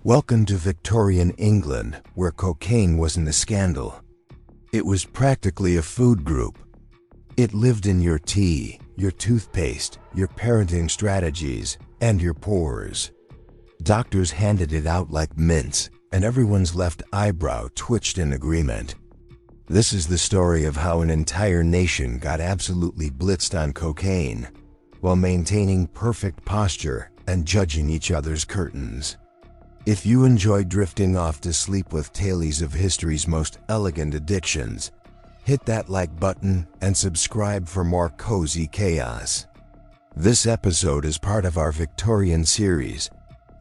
Welcome to Victorian England, where cocaine wasn't a scandal. It was practically a food group. It lived in your tea, your toothpaste, your parenting strategies, and your pores. Doctors handed it out like mints, and everyone's left eyebrow twitched in agreement. This is the story of how an entire nation got absolutely blitzed on cocaine, while maintaining perfect posture and judging each other's curtains. If you enjoy drifting off to sleep with tales of history's most elegant addictions, hit that like button and subscribe for more cozy chaos. This episode is part of our Victorian series,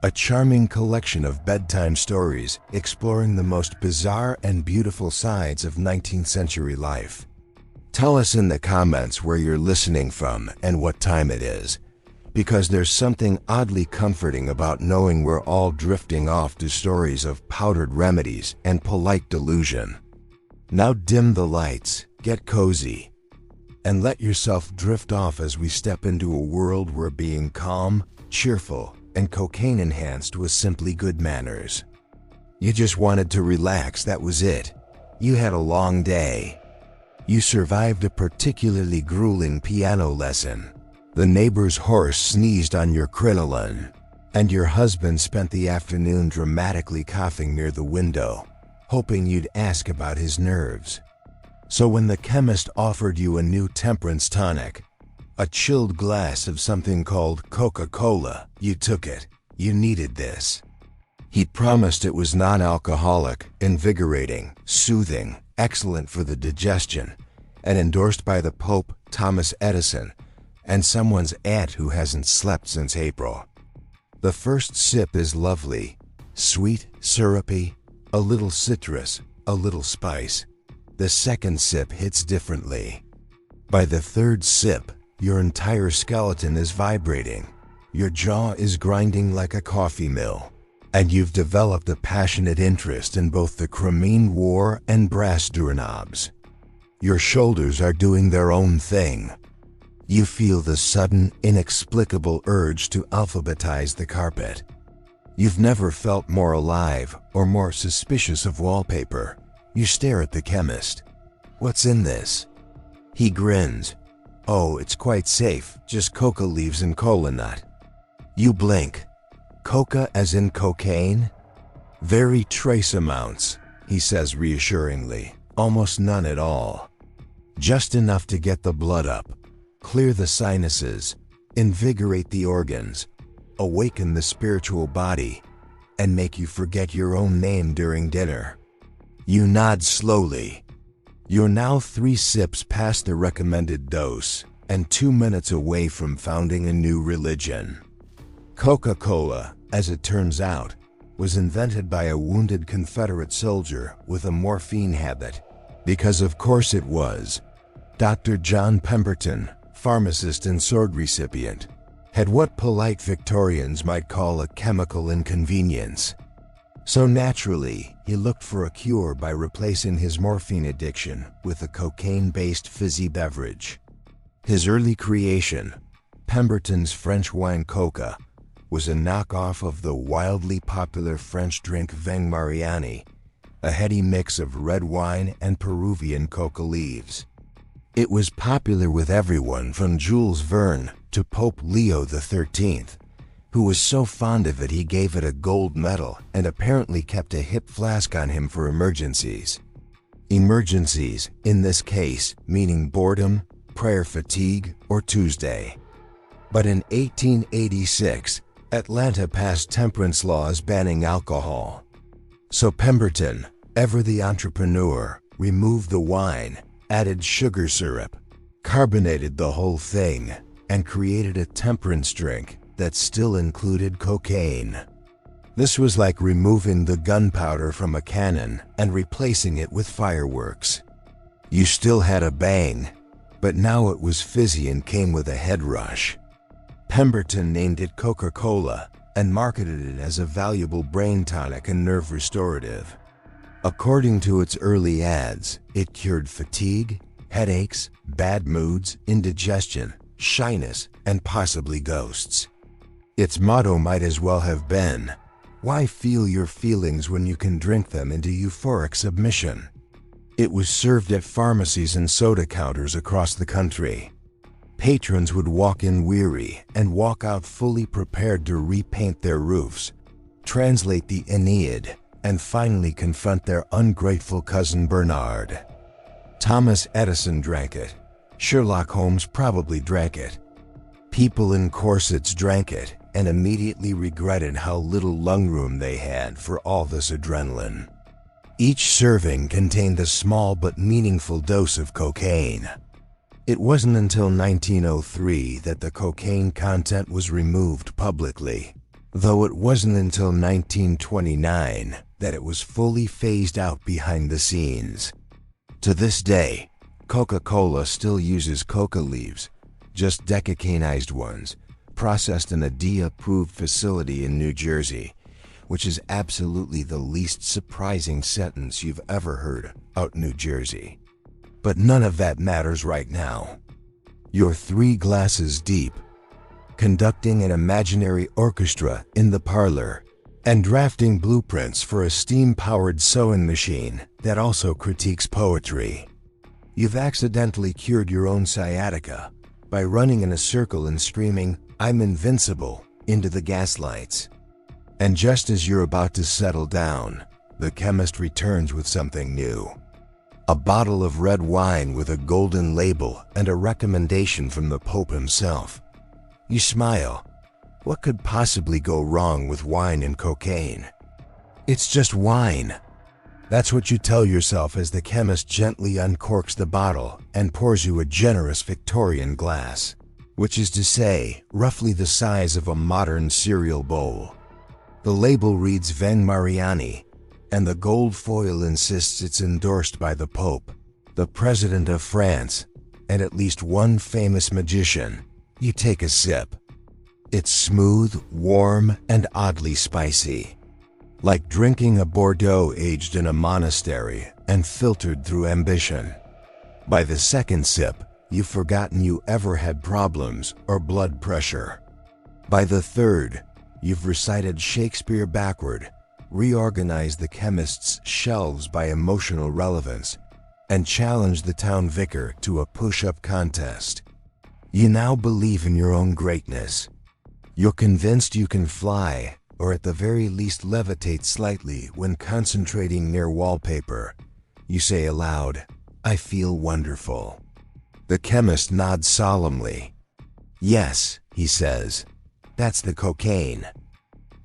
a charming collection of bedtime stories exploring the most bizarre and beautiful sides of 19th century life. Tell us in the comments where you're listening from and what time it is, because there's something oddly comforting about knowing we're all drifting off to stories of powdered remedies and polite delusion. Now dim the lights, get cozy, and let yourself drift off as we step into a world where being calm, cheerful, and cocaine-enhanced was simply good manners. You just wanted to relax, that was it. You had a long day. You survived a particularly grueling piano lesson. The neighbor's horse sneezed on your crinoline, and your husband spent the afternoon dramatically coughing near the window, hoping you'd ask about his nerves. So when the chemist offered you a new temperance tonic, a chilled glass of something called Coca-Cola, you took it. You needed this. He'd promised it was non-alcoholic, invigorating, soothing, excellent for the digestion, and endorsed by the Pope, Thomas Edison, and someone's aunt who hasn't slept since April. The first sip is lovely, sweet, syrupy, a little citrus, a little spice. The second sip hits differently. By the third sip, your entire skeleton is vibrating, your jaw is grinding like a coffee mill, and you've developed a passionate interest in both the Crimean War and brass doorknobs. Your shoulders are doing their own thing. You feel the sudden, inexplicable urge to alphabetize the carpet. You've never felt more alive or more suspicious of wallpaper. You stare at the chemist. What's in this? He grins. Oh, it's quite safe, just coca leaves and cola nut. You blink. Coca as in cocaine? Very trace amounts, he says reassuringly. Almost none at all. Just enough to get the blood up, clear the sinuses, invigorate the organs, awaken the spiritual body, and make you forget your own name during dinner. You nod slowly. You're now 3 sips past the recommended dose and 2 minutes away from founding a new religion. Coca-Cola, as it turns out, was invented by a wounded Confederate soldier with a morphine habit, because of course it was. Dr. John Pemberton, pharmacist and sword recipient, had what polite Victorians might call a chemical inconvenience. So naturally, he looked for a cure by replacing his morphine addiction with a cocaine-based fizzy beverage. His early creation, Pemberton's French wine coca, was a knockoff of the wildly popular French drink Vin Mariani, a heady mix of red wine and Peruvian coca leaves. It was popular with everyone from Jules Verne to Pope Leo XIII, who was so fond of it he gave it a gold medal and apparently kept a hip flask on him for emergencies. Emergencies, in this case, meaning boredom, prayer fatigue, or Tuesday. But in 1886, Atlanta passed temperance laws banning alcohol. So Pemberton, ever the entrepreneur, removed the wine, added sugar syrup, carbonated the whole thing, and created a temperance drink that still included cocaine. This was like removing the gunpowder from a cannon and replacing it with fireworks. You still had a bang, but now it was fizzy and came with a head rush. Pemberton named it Coca-Cola and marketed it as a valuable brain tonic and nerve restorative. According to its early ads, it cured fatigue, headaches, bad moods, indigestion, shyness, and possibly ghosts. Its motto might as well have been, Why feel your feelings when you can drink them into euphoric submission? It was served at pharmacies and soda counters across the country. Patrons would walk in weary and walk out fully prepared to repaint their roofs, translate the Aeneid, and finally confront their ungrateful cousin Bernard. Thomas Edison drank it. Sherlock Holmes probably drank it. People in corsets drank it and immediately regretted how little lung room they had for all this adrenaline. Each serving contained a small but meaningful dose of cocaine. It wasn't until 1903 that the cocaine content was removed publicly, though it wasn't until 1929 that it was fully phased out behind the scenes. To this day, Coca-Cola still uses coca leaves, just decocainized ones, processed in a DEA-approved facility in New Jersey, which is absolutely the least surprising sentence you've ever heard out New Jersey. But none of that matters right now. You're 3 glasses deep, conducting an imaginary orchestra in the parlor, and drafting blueprints for a steam-powered sewing machine that also critiques poetry. You've accidentally cured your own sciatica by running in a circle and screaming, "I'm invincible," into the gaslights. And just as you're about to settle down, the chemist returns with something new. A bottle of red wine with a golden label and a recommendation from the Pope himself. You smile. What could possibly go wrong with wine and cocaine? It's just wine. That's what you tell yourself as the chemist gently uncorks the bottle and pours you a generous Victorian glass, which is to say, roughly the size of a modern cereal bowl. The label reads Veng Mariani, and the gold foil insists it's endorsed by the Pope, the President of France, and at least one famous magician. You take a sip. It's smooth, warm, and oddly spicy. Like drinking a Bordeaux aged in a monastery and filtered through ambition. By the second sip, you've forgotten you ever had problems or blood pressure. By the third, you've recited Shakespeare backward, reorganized the chemist's shelves by emotional relevance, and challenged the town vicar to a push-up contest. You now believe in your own greatness. You're convinced you can fly, or at the very least levitate slightly when concentrating near wallpaper. You say aloud, "I feel wonderful." The chemist nods solemnly. "Yes," he says, "that's the cocaine."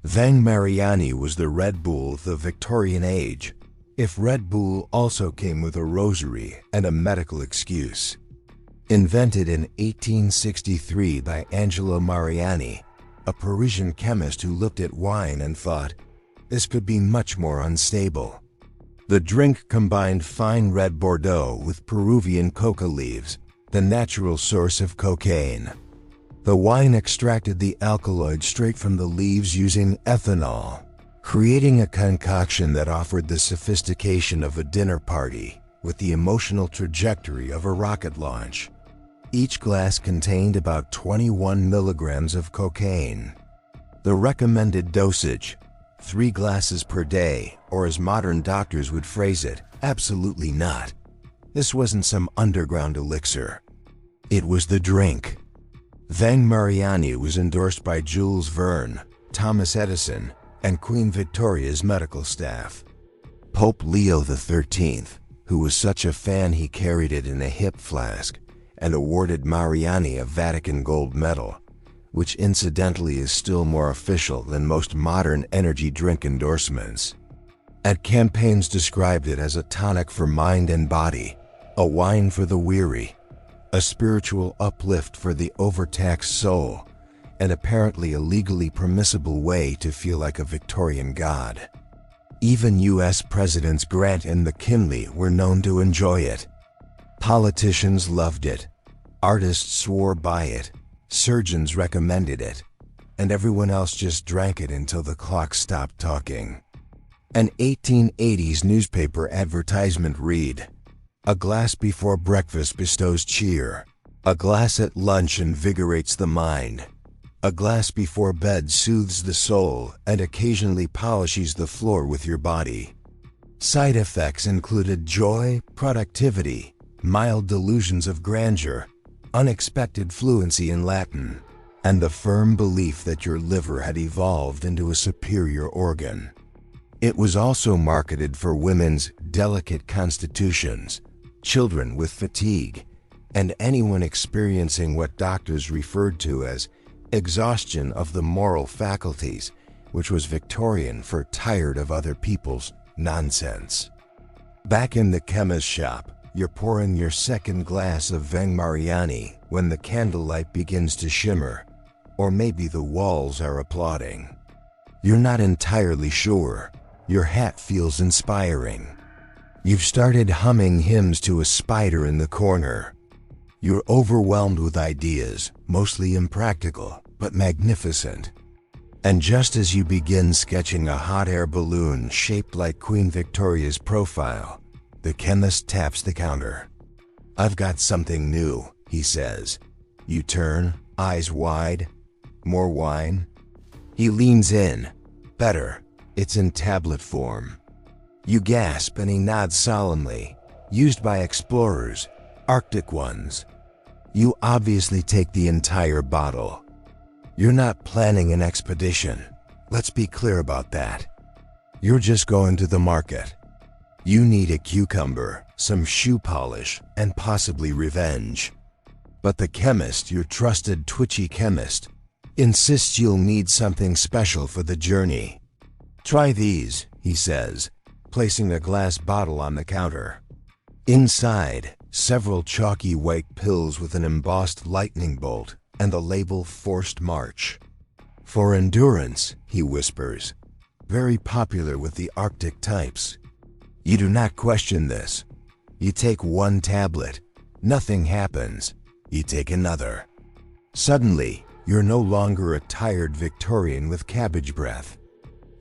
Veng Mariani was the Red Bull of the Victorian age, if Red Bull also came with a rosary and a medical excuse. Invented in 1863 by Angelo Mariani, a Parisian chemist who looked at wine and thought, this could be much more unstable. The drink combined fine red Bordeaux with Peruvian coca leaves, the natural source of cocaine. The wine extracted the alkaloid straight from the leaves using ethanol, creating a concoction that offered the sophistication of a dinner party with the emotional trajectory of a rocket launch. Each glass contained about 21 milligrams of cocaine. The recommended dosage, 3 glasses per day, or as modern doctors would phrase it, absolutely not. This wasn't some underground elixir. It was the drink. Veng Mariani was endorsed by Jules Verne, Thomas Edison, and Queen Victoria's medical staff. Pope Leo XIII, who was such a fan he carried it in a hip flask, and awarded Mariani a Vatican gold medal, which incidentally is still more official than most modern energy drink endorsements. Ad campaigns described it as a tonic for mind and body, a wine for the weary, a spiritual uplift for the overtaxed soul, and apparently a legally permissible way to feel like a Victorian god. Even U.S. Presidents Grant and McKinley were known to enjoy it. Politicians loved it, artists swore by it, surgeons recommended it, and everyone else just drank it until the clock stopped talking. An 1880s newspaper advertisement read, "A glass before breakfast bestows cheer. A glass at lunch invigorates the mind. A glass before bed soothes the soul and occasionally polishes the floor with your body. Side effects included joy, productivity, mild delusions of grandeur, unexpected fluency in Latin, and the firm belief that your liver had evolved into a superior organ. It was also marketed for women's delicate constitutions, children with fatigue, and anyone experiencing what doctors referred to as exhaustion of the moral faculties, which was Victorian for tired of other people's nonsense. Back in the chemist's shop, you're pouring your second glass of Vang Mariani when the candlelight begins to shimmer, or maybe the walls are applauding. You're not entirely sure. Your hat feels inspiring. You've started humming hymns to a spider in the corner. You're overwhelmed with ideas, mostly impractical, but magnificent. And just as you begin sketching a hot air balloon shaped like Queen Victoria's profile, the chemist taps the counter. "I've got something new," he says. You turn, eyes wide. "More wine?" He leans in. "Better. It's in tablet form." You gasp and he nods solemnly. "Used by explorers, Arctic ones." You obviously take the entire bottle. You're not planning an expedition. Let's be clear about that. You're just going to the market. You need a cucumber, some shoe polish, and possibly revenge. But the chemist, your trusted twitchy chemist, insists you'll need something special for the journey. "Try these," he says, placing a glass bottle on the counter. Inside, several chalky white pills with an embossed lightning bolt and the label "Forced March." "For endurance," he whispers, "very popular with the Arctic types." You do not question this. You take one tablet. Nothing happens. You take another. Suddenly, you're no longer a tired Victorian with cabbage breath.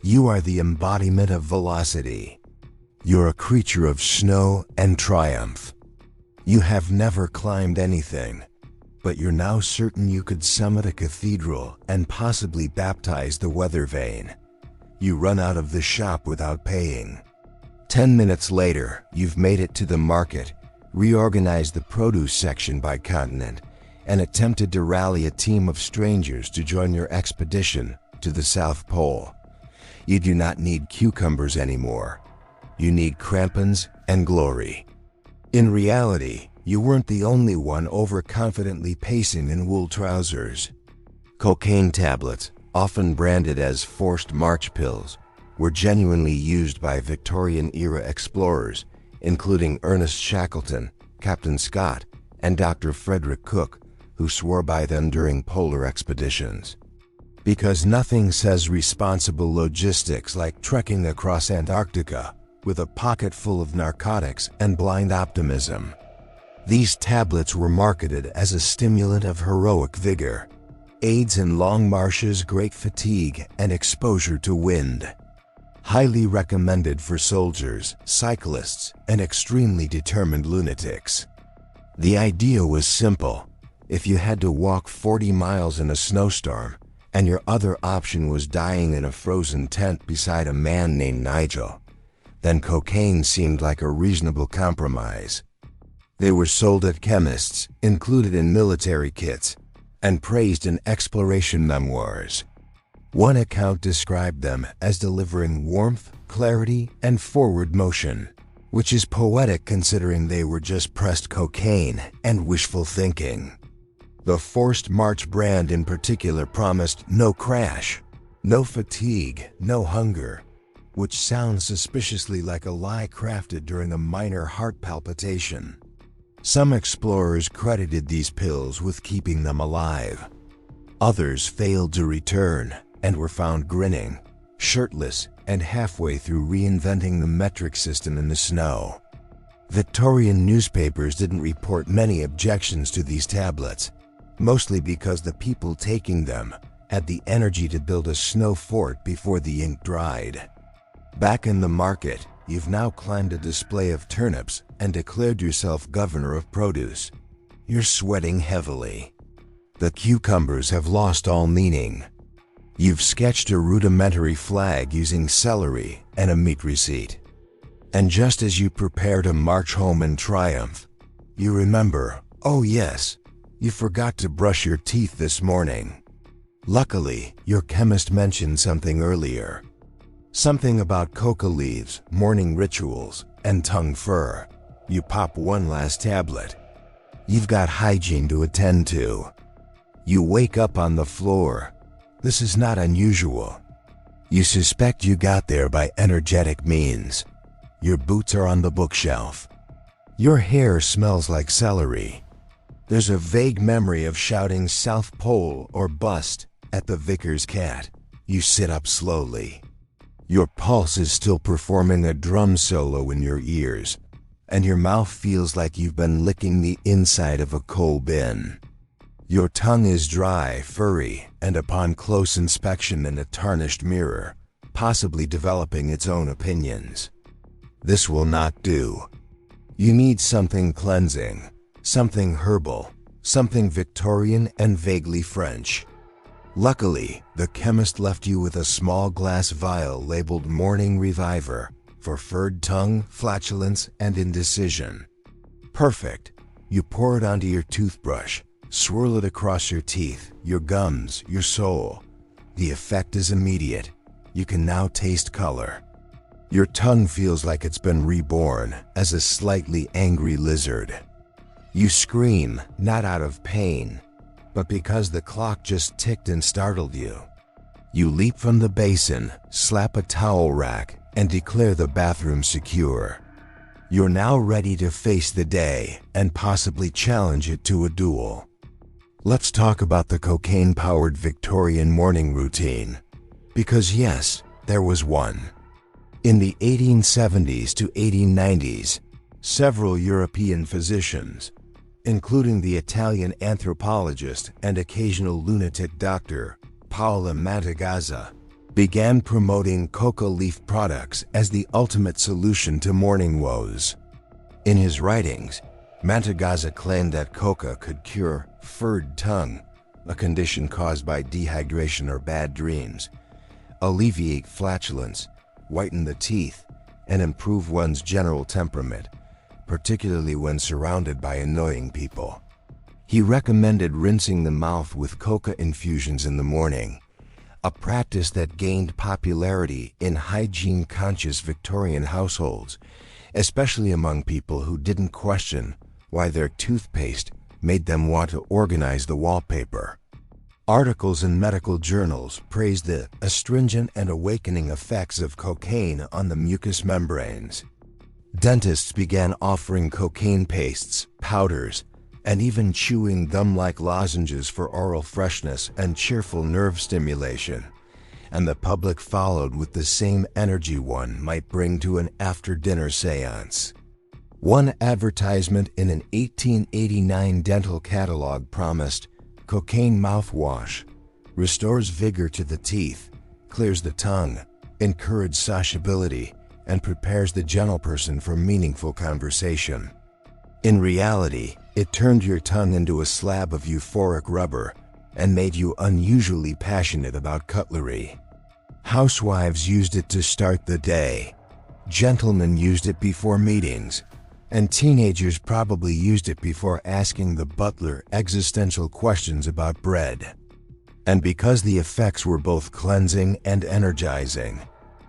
You are the embodiment of velocity. You're a creature of snow and triumph. You have never climbed anything, but you're now certain you could summit a cathedral and possibly baptize the weather vane. You run out of the shop without paying. 10 minutes later, you've made it to the market, reorganized the produce section by continent, and attempted to rally a team of strangers to join your expedition to the South Pole. You do not need cucumbers anymore. You need crampons and glory. In reality, you weren't the only one overconfidently pacing in wool trousers. Cocaine tablets, often branded as forced march pills, were genuinely used by Victorian-era explorers, including Ernest Shackleton, Captain Scott, and Dr. Frederick Cook, who swore by them during polar expeditions. Because nothing says responsible logistics like trekking across Antarctica with a pocket full of narcotics and blind optimism. These tablets were marketed as a stimulant of heroic vigor, aids in long marches, great fatigue, and exposure to wind. Highly recommended for soldiers, cyclists, and extremely determined lunatics. The idea was simple. If you had to walk 40 miles in a snowstorm, and your other option was dying in a frozen tent beside a man named Nigel, then cocaine seemed like a reasonable compromise. They were sold at chemists, included in military kits, and praised in exploration memoirs. One account described them as delivering warmth, clarity, and forward motion, which is poetic considering they were just pressed cocaine and wishful thinking. The Forced March brand in particular promised no crash, no fatigue, no hunger, which sounds suspiciously like a lie crafted during a minor heart palpitation. Some explorers credited these pills with keeping them alive. Others failed to return and were found grinning, shirtless, and halfway through reinventing the metric system in the snow. Victorian newspapers didn't report many objections to these tablets, mostly because the people taking them had the energy to build a snow fort before the ink dried. Back in the market, you've now climbed a display of turnips and declared yourself governor of produce. You're sweating heavily. The cucumbers have lost all meaning. You've sketched a rudimentary flag using celery and a meat receipt. And just as you prepare to march home in triumph, you remember, oh yes, you forgot to brush your teeth this morning. Luckily, your chemist mentioned something earlier. Something about coca leaves, morning rituals, and tongue fur. You pop one last tablet. You've got hygiene to attend to. You wake up on the floor. This is not unusual. You suspect you got there by energetic means. Your boots are on the bookshelf. Your hair smells like celery. There's a vague memory of shouting South Pole or bust at the vicar's cat. You sit up slowly. Your pulse is still performing a drum solo in your ears, and your mouth feels like you've been licking the inside of a coal bin. Your tongue is dry, furry, and upon close inspection in a tarnished mirror, possibly developing its own opinions. This will not do. You need something cleansing, something herbal, something Victorian and vaguely French. Luckily, the chemist left you with a small glass vial labeled Morning Reviver for furred tongue, flatulence, and indecision. Perfect. You pour it onto your toothbrush, swirl it across your teeth, your gums, your soul. The effect is immediate. You can now taste color. Your tongue feels like it's been reborn as a slightly angry lizard. You scream, not out of pain, but because the clock just ticked and startled you. You leap from the basin, slap a towel rack, and declare the bathroom secure. You're now ready to face the day and possibly challenge it to a duel. Let's talk about the cocaine-powered Victorian morning routine. Because yes, there was one. In the 1870s to 1890s, several European physicians, including the Italian anthropologist and occasional lunatic doctor, Paolo Mantegazza, began promoting coca leaf products as the ultimate solution to morning woes. In his writings, Mantegazza claimed that coca could cure furred tongue, a condition caused by dehydration or bad dreams, alleviate flatulence, whiten the teeth, and improve one's general temperament, particularly when surrounded by annoying people. He recommended rinsing the mouth with coca infusions in the morning, a practice that gained popularity in hygiene-conscious Victorian households, especially among people who didn't question why their toothpaste made them want to organize the wallpaper. Articles in medical journals praised the astringent and awakening effects of cocaine on the mucous membranes. Dentists began offering cocaine pastes, powders, and even chewing gum-like lozenges for oral freshness and cheerful nerve stimulation, and the public followed with the same energy one might bring to an after-dinner seance. One advertisement in an 1889 dental catalog promised, "Cocaine mouthwash, restores vigor to the teeth, clears the tongue, encourages sociability, and prepares the gentle person for meaningful conversation." In reality, it turned your tongue into a slab of euphoric rubber and made you unusually passionate about cutlery. Housewives used it to start the day. Gentlemen used it before meetings. And teenagers probably used it before asking the butler existential questions about bread. And because the effects were both cleansing and energizing,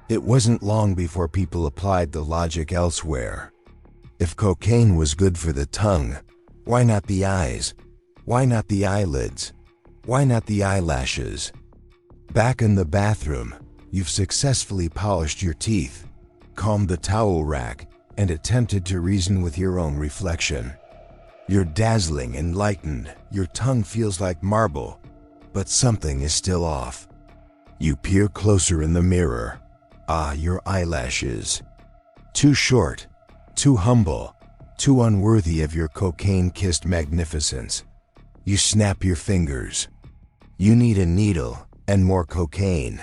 it wasn't long before people applied the logic elsewhere. If cocaine was good for the tongue, why not the eyes? Why not the eyelids? Why not the eyelashes? Back in the bathroom, you've successfully polished your teeth, calmed the towel rack, and attempted to reason with your own reflection. You're dazzling, enlightened, your tongue feels like marble, but something is still off. You peer closer in the mirror. Ah, your eyelashes. Too short, too humble, too unworthy of your cocaine-kissed magnificence. You snap your fingers. You need a needle and more cocaine.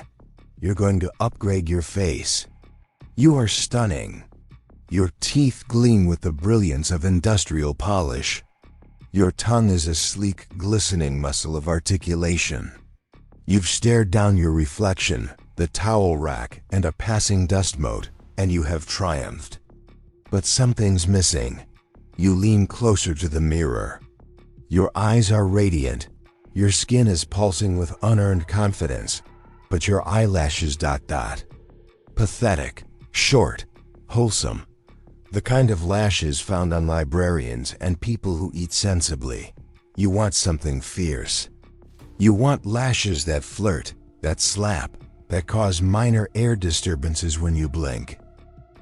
You're going to upgrade your face. You are stunning. Your teeth gleam with the brilliance of industrial polish. Your tongue is a sleek, glistening muscle of articulation. You've stared down your reflection, the towel rack, and a passing dust mote, and you have triumphed. But something's missing. You lean closer to the mirror. Your eyes are radiant. Your skin is pulsing with unearned confidence, but your eyelashes ... Pathetic, short, wholesome. The kind of lashes found on librarians and people who eat sensibly. You want something fierce. You want lashes that flirt, that slap, that cause minor air disturbances when you blink.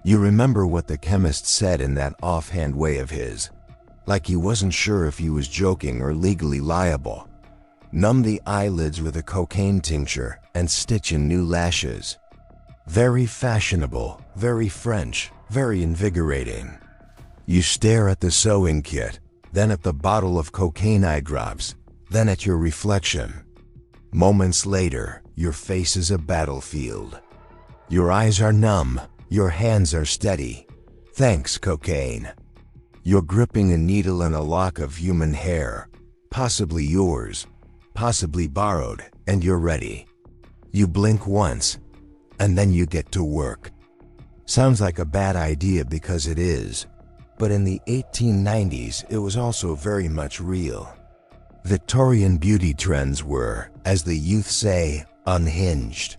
You remember what the chemist said in that offhand way of his, like he wasn't sure if he was joking or legally liable. Numb the eyelids with a cocaine tincture and stitch in new lashes. Very fashionable, very French, very invigorating. You stare at the sewing kit, then at the bottle of cocaine eye drops, then at your reflection. Moments later, your face is a battlefield. Your eyes are numb, your hands are steady. Thanks, cocaine. You're gripping a needle and a lock of human hair, possibly yours, possibly borrowed, and you're ready. You blink once, and then you get to work. Sounds like a bad idea because it is, but in the 1890s it was also very much real. Victorian beauty trends were, as the youth say, unhinged.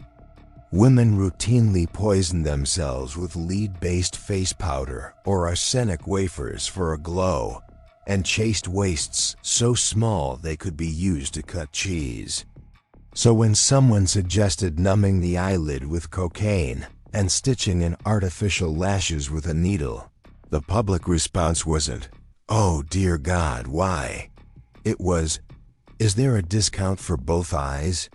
Women routinely poisoned themselves with lead-based face powder or arsenic wafers for a glow, and chased waists so small they could be used to cut cheese. So when someone suggested numbing the eyelid with cocaine and stitching in artificial lashes with a needle, the public response wasn't, "Oh dear God, why?" It was, "Is there a discount for both eyes?"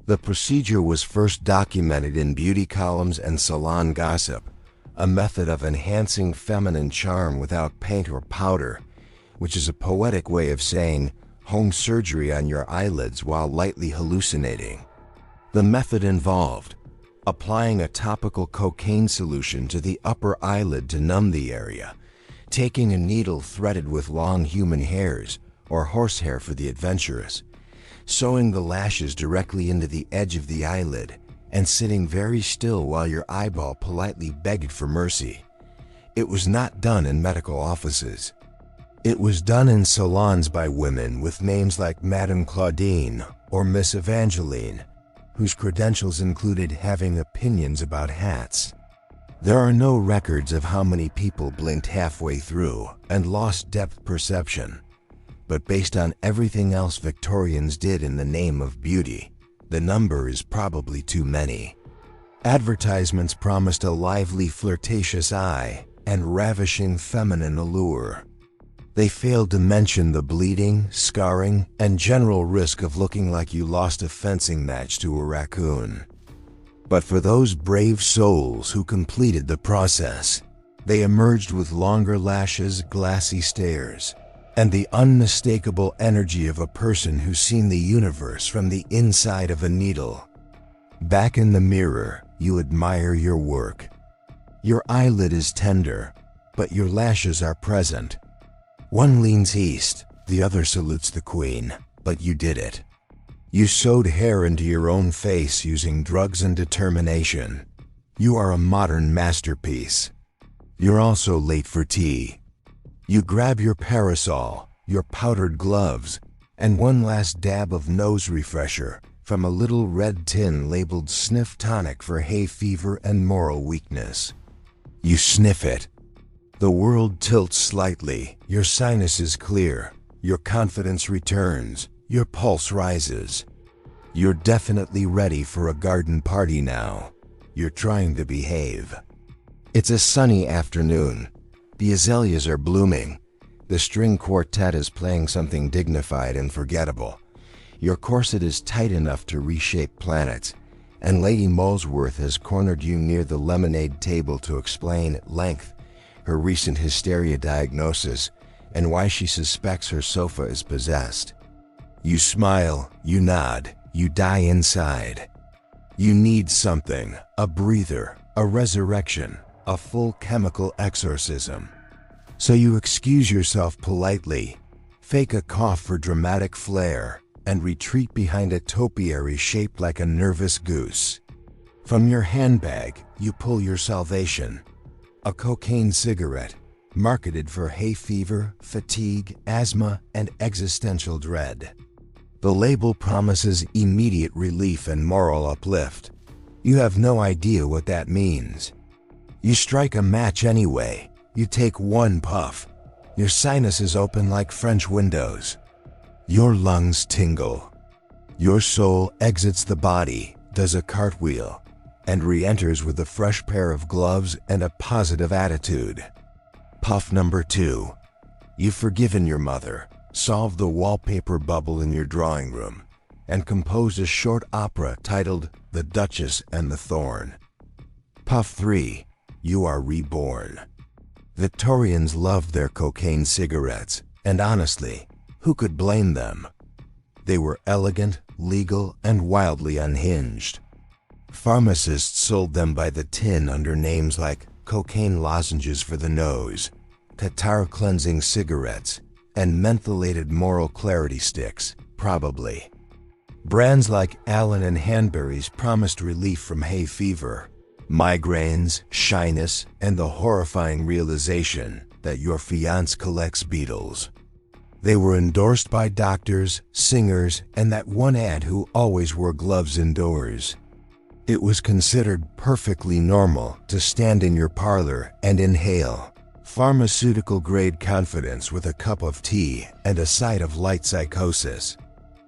The procedure was first documented in beauty columns and salon gossip, a method of enhancing feminine charm without paint or powder, which is a poetic way of saying home surgery on your eyelids while lightly hallucinating. The method involved applying a topical cocaine solution to the upper eyelid to numb the area, taking a needle threaded with long human hairs, or horsehair for the adventurous, sewing the lashes directly into the edge of the eyelid, and sitting very still while your eyeball politely begged for mercy. It was not done in medical offices. It was done in salons by women with names like Madame Claudine or Miss Evangeline, whose credentials included having opinions about hats. There are no records of how many people blinked halfway through and lost depth perception, but based on everything else Victorians did in the name of beauty, the number is probably too many. Advertisements promised a lively, flirtatious eye and ravishing feminine allure. They failed to mention the bleeding, scarring, and general risk of looking like you lost a fencing match to a raccoon. But for those brave souls who completed the process, they emerged with longer lashes, glassy stares, and the unmistakable energy of a person who's seen the universe from the inside of a needle. Back in the mirror, you admire your work. Your eyelid is tender, but your lashes are present. One leans east, the other salutes the queen, but you did it. You sewed hair into your own face using drugs and determination. You are a modern masterpiece. You're also late for tea. You grab your parasol, your powdered gloves, and one last dab of nose refresher from a little red tin labeled Sniff Tonic for hay fever and moral weakness. You sniff it. The world tilts slightly, your sinuses clear, your confidence returns, your pulse rises. You're definitely ready for a garden party now. You're trying to behave. It's a sunny afternoon. The azaleas are blooming. The string quartet is playing something dignified and forgettable. Your corset is tight enough to reshape planets, and Lady Molesworth has cornered you near the lemonade table to explain at length her recent hysteria diagnosis and why she suspects her sofa is possessed. You smile, you nod, you die inside. You need something, a breather, a resurrection, a full chemical exorcism. So you excuse yourself politely, Fake a cough for dramatic flair, and retreat behind a topiary shaped like a nervous goose. From your handbag, you pull your salvation. A cocaine cigarette, marketed for hay fever, fatigue, asthma, and existential dread. The label promises immediate relief and moral uplift. You have no idea what that means. You strike a match anyway. You take one puff. Your sinuses open like French windows. Your lungs tingle. Your soul exits the body, does a cartwheel, and re-enters with a fresh pair of gloves and a positive attitude. Puff number 2. You've forgiven your mother, solved the wallpaper bubble in your drawing room, and composed a short opera titled The Duchess and the Thorn. Puff 3. You are reborn. Victorians loved their cocaine cigarettes, and honestly, who could blame them? They were elegant, legal, and wildly unhinged. Pharmacists sold them by the tin under names like cocaine lozenges for the nose, catarrh-cleansing cigarettes, and mentholated moral clarity sticks, probably. Brands like Allen and Hanbury's promised relief from hay fever, migraines, shyness, and the horrifying realization that your fiancé collects beetles. They were endorsed by doctors, singers, and that one ad who always wore gloves indoors. It was considered perfectly normal to stand in your parlor and inhale pharmaceutical-grade confidence with a cup of tea and a side of light psychosis.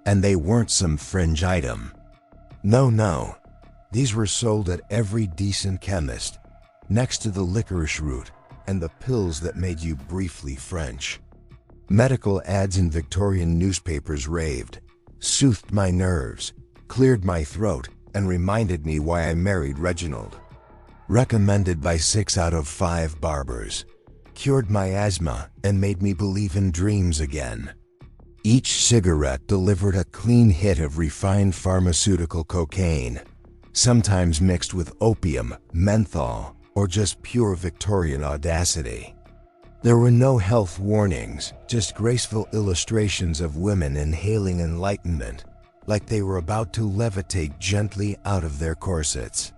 And they weren't some fringe item. No. These were sold at every decent chemist, next to the licorice root and the pills that made you briefly French. Medical ads in Victorian newspapers raved, soothed my nerves, cleared my throat, and reminded me why I married Reginald. Recommended by 6 out of 5 barbers. Cured my asthma and made me believe in dreams again. Each cigarette delivered a clean hit of refined pharmaceutical cocaine, sometimes mixed with opium, menthol, or just pure Victorian audacity. There were no health warnings, just graceful illustrations of women inhaling enlightenment, like they were about to levitate gently out of their corsets.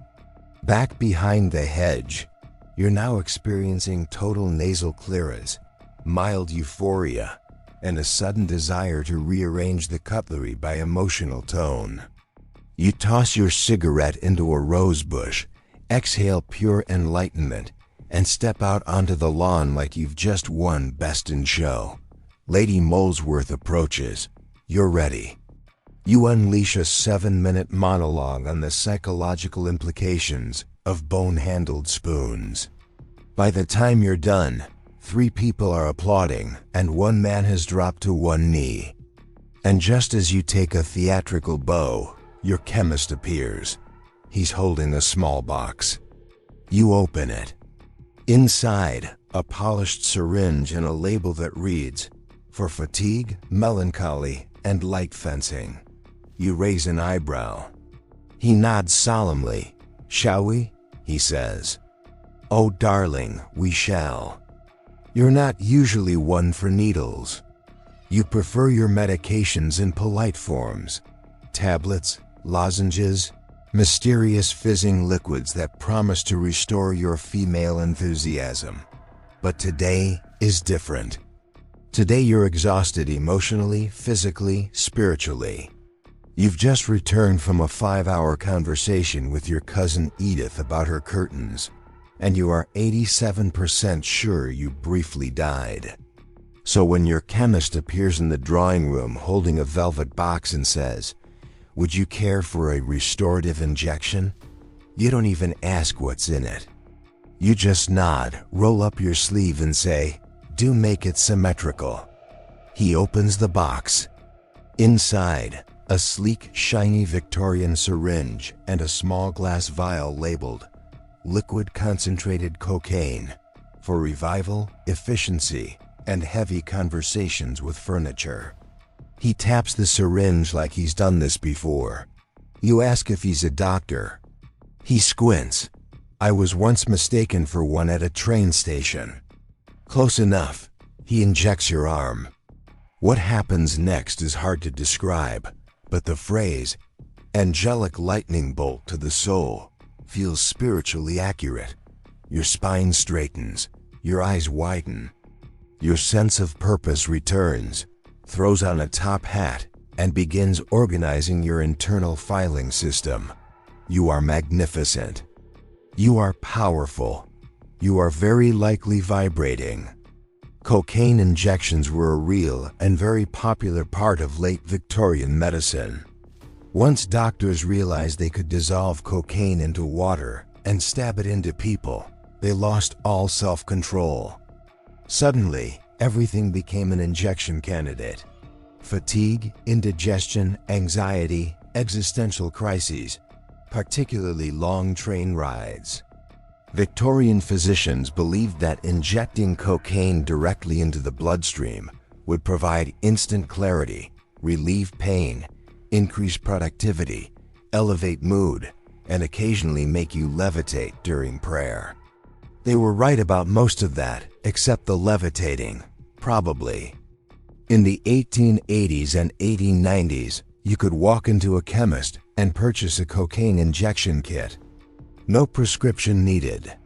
Back behind the hedge, you're now experiencing total nasal clearance, mild euphoria, and a sudden desire to rearrange the cutlery by emotional tone. You toss your cigarette into a rose bush, exhale pure enlightenment, and step out onto the lawn like you've just won Best in Show. Lady Molesworth approaches. You're ready. You unleash a 7-minute monologue on the psychological implications of bone-handled spoons. By the time you're done, 3 people are applauding, and 1 man has dropped to one knee. And just as you take a theatrical bow, your chemist appears. He's holding a small box. You open it. Inside, a polished syringe and a label that reads, "For fatigue, melancholy, and light fencing." You raise an eyebrow. He nods solemnly. "Shall we?" he says. "Oh, darling, we shall." You're not usually one for needles. You prefer your medications in polite forms. Tablets, lozenges, mysterious fizzing liquids that promise to restore your female enthusiasm. But today is different. Today you're exhausted emotionally, physically, spiritually. You've just returned from a 5-hour conversation with your cousin Edith about her curtains, and you are 87% sure you briefly died. So when your chemist appears in the drawing room holding a velvet box and says, "Would you care for a restorative injection?" you don't even ask what's in it. You just nod, roll up your sleeve and say, "Do make it symmetrical." He opens the box. Inside, a sleek, shiny Victorian syringe and a small glass vial labeled liquid concentrated cocaine for revival, efficiency, and heavy conversations with furniture. He taps the syringe like he's done this before. You ask if he's a doctor. He squints. "I was once mistaken for one at a train station." "Close enough." He injects your arm. What happens next is hard to describe, but the phrase, angelic lightning bolt to the soul, feels spiritually accurate. Your spine straightens, your eyes widen, your sense of purpose returns, throws on a top hat, and begins organizing your internal filing system. You are magnificent. You are powerful. You are very likely vibrating. Cocaine injections were a real and very popular part of late Victorian medicine. Once doctors realized they could dissolve cocaine into water and stab it into people, they lost all self-control. Suddenly, everything became an injection candidate. Fatigue, indigestion, anxiety, existential crises, particularly long train rides. Victorian physicians believed that injecting cocaine directly into the bloodstream would provide instant clarity, relieve pain, increase productivity, elevate mood, and occasionally make you levitate during prayer. They were right about most of that, except the levitating, probably. In the 1880s and 1890s, you could walk into a chemist and purchase a cocaine injection kit. No prescription needed.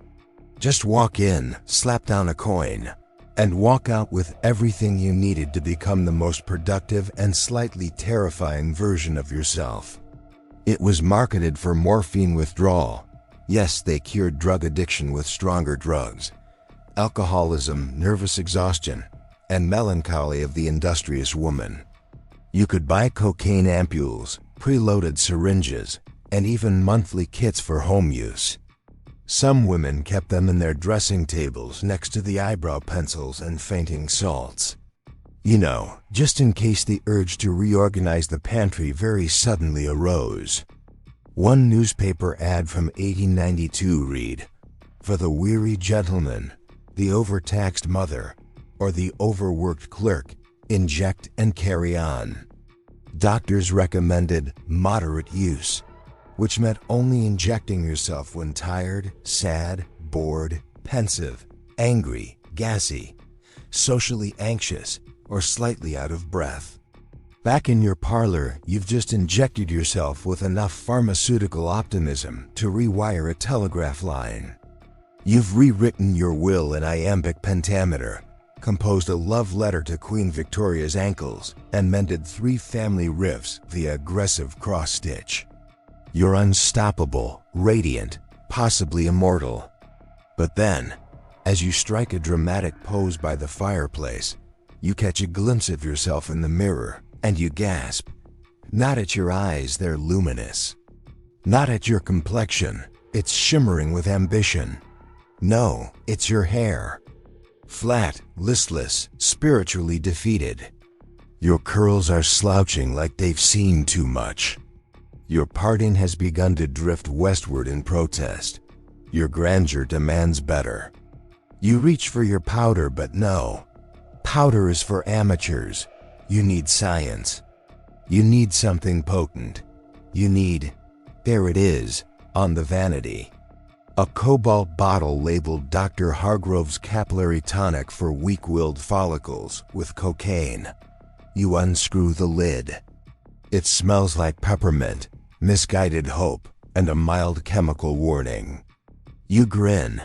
Just walk in, slap down a coin, and walk out with everything you needed to become the most productive and slightly terrifying version of yourself. It was marketed for morphine withdrawal. Yes, they cured drug addiction with stronger drugs, alcoholism, nervous exhaustion, and melancholy of the industrious woman. You could buy cocaine ampules, preloaded syringes, and even monthly kits for home use. Some women kept them in their dressing tables next to the eyebrow pencils and fainting salts. You know, just in case the urge to reorganize the pantry very suddenly arose. One newspaper ad from 1892 read, "For the weary gentleman, the overtaxed mother, or the overworked clerk, inject and carry on." Doctors recommended moderate use, which meant only injecting yourself when tired, sad, bored, pensive, angry, gassy, socially anxious, or slightly out of breath. Back in your parlor, you've just injected yourself with enough pharmaceutical optimism to rewire a telegraph line. You've rewritten your will in iambic pentameter, composed a love letter to Queen Victoria's ankles, and mended 3 family rifts via aggressive cross-stitch. You're unstoppable, radiant, possibly immortal. But then, as you strike a dramatic pose by the fireplace, you catch a glimpse of yourself in the mirror, and you gasp. Not at your eyes, they're luminous. Not at your complexion, it's shimmering with ambition. No, it's your hair. Flat, listless, spiritually defeated. Your curls are slouching like they've seen too much. Your parting has begun to drift westward in protest. Your grandeur demands better. You reach for your powder, but no. Powder is for amateurs. You need science. You need something potent. You need, there it is, on the vanity, a cobalt bottle labeled Dr. Hargrove's Capillary Tonic for Weak-Willed Follicles with cocaine. You unscrew the lid. It smells like peppermint, misguided hope, and a mild chemical warning. You grin.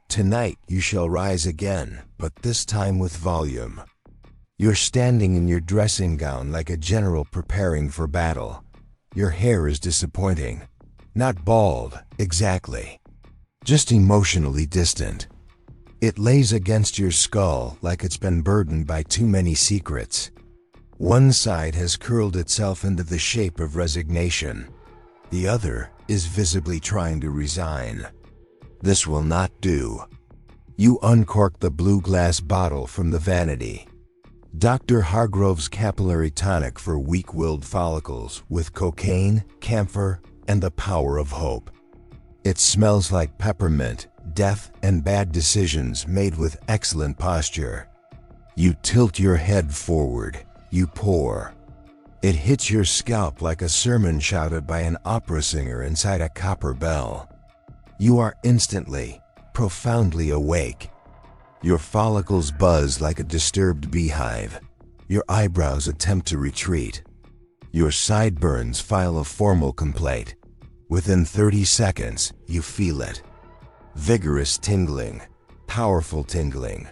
Tonight you shall rise again, but this time with volume. You're standing in your dressing gown like a general preparing for battle. Your hair is disappointing. Not bald, exactly. Just emotionally distant. It lays against your skull like it's been burdened by too many secrets. One side has curled itself into the shape of resignation. The other is visibly trying to resign. This will not do. You uncork the blue glass bottle from the vanity. Dr. Hargrove's Capillary Tonic for Weak-Willed Follicles with cocaine, camphor, and the power of hope. It smells like peppermint, death, and bad decisions made with excellent posture. You tilt your head forward. You pour. It hits your scalp like a sermon shouted by an opera singer inside a copper bell. You are instantly, profoundly awake. Your follicles buzz like a disturbed beehive. Your eyebrows attempt to retreat. Your sideburns file a formal complaint. Within 30 seconds, you feel it. Vigorous tingling, powerful tingling,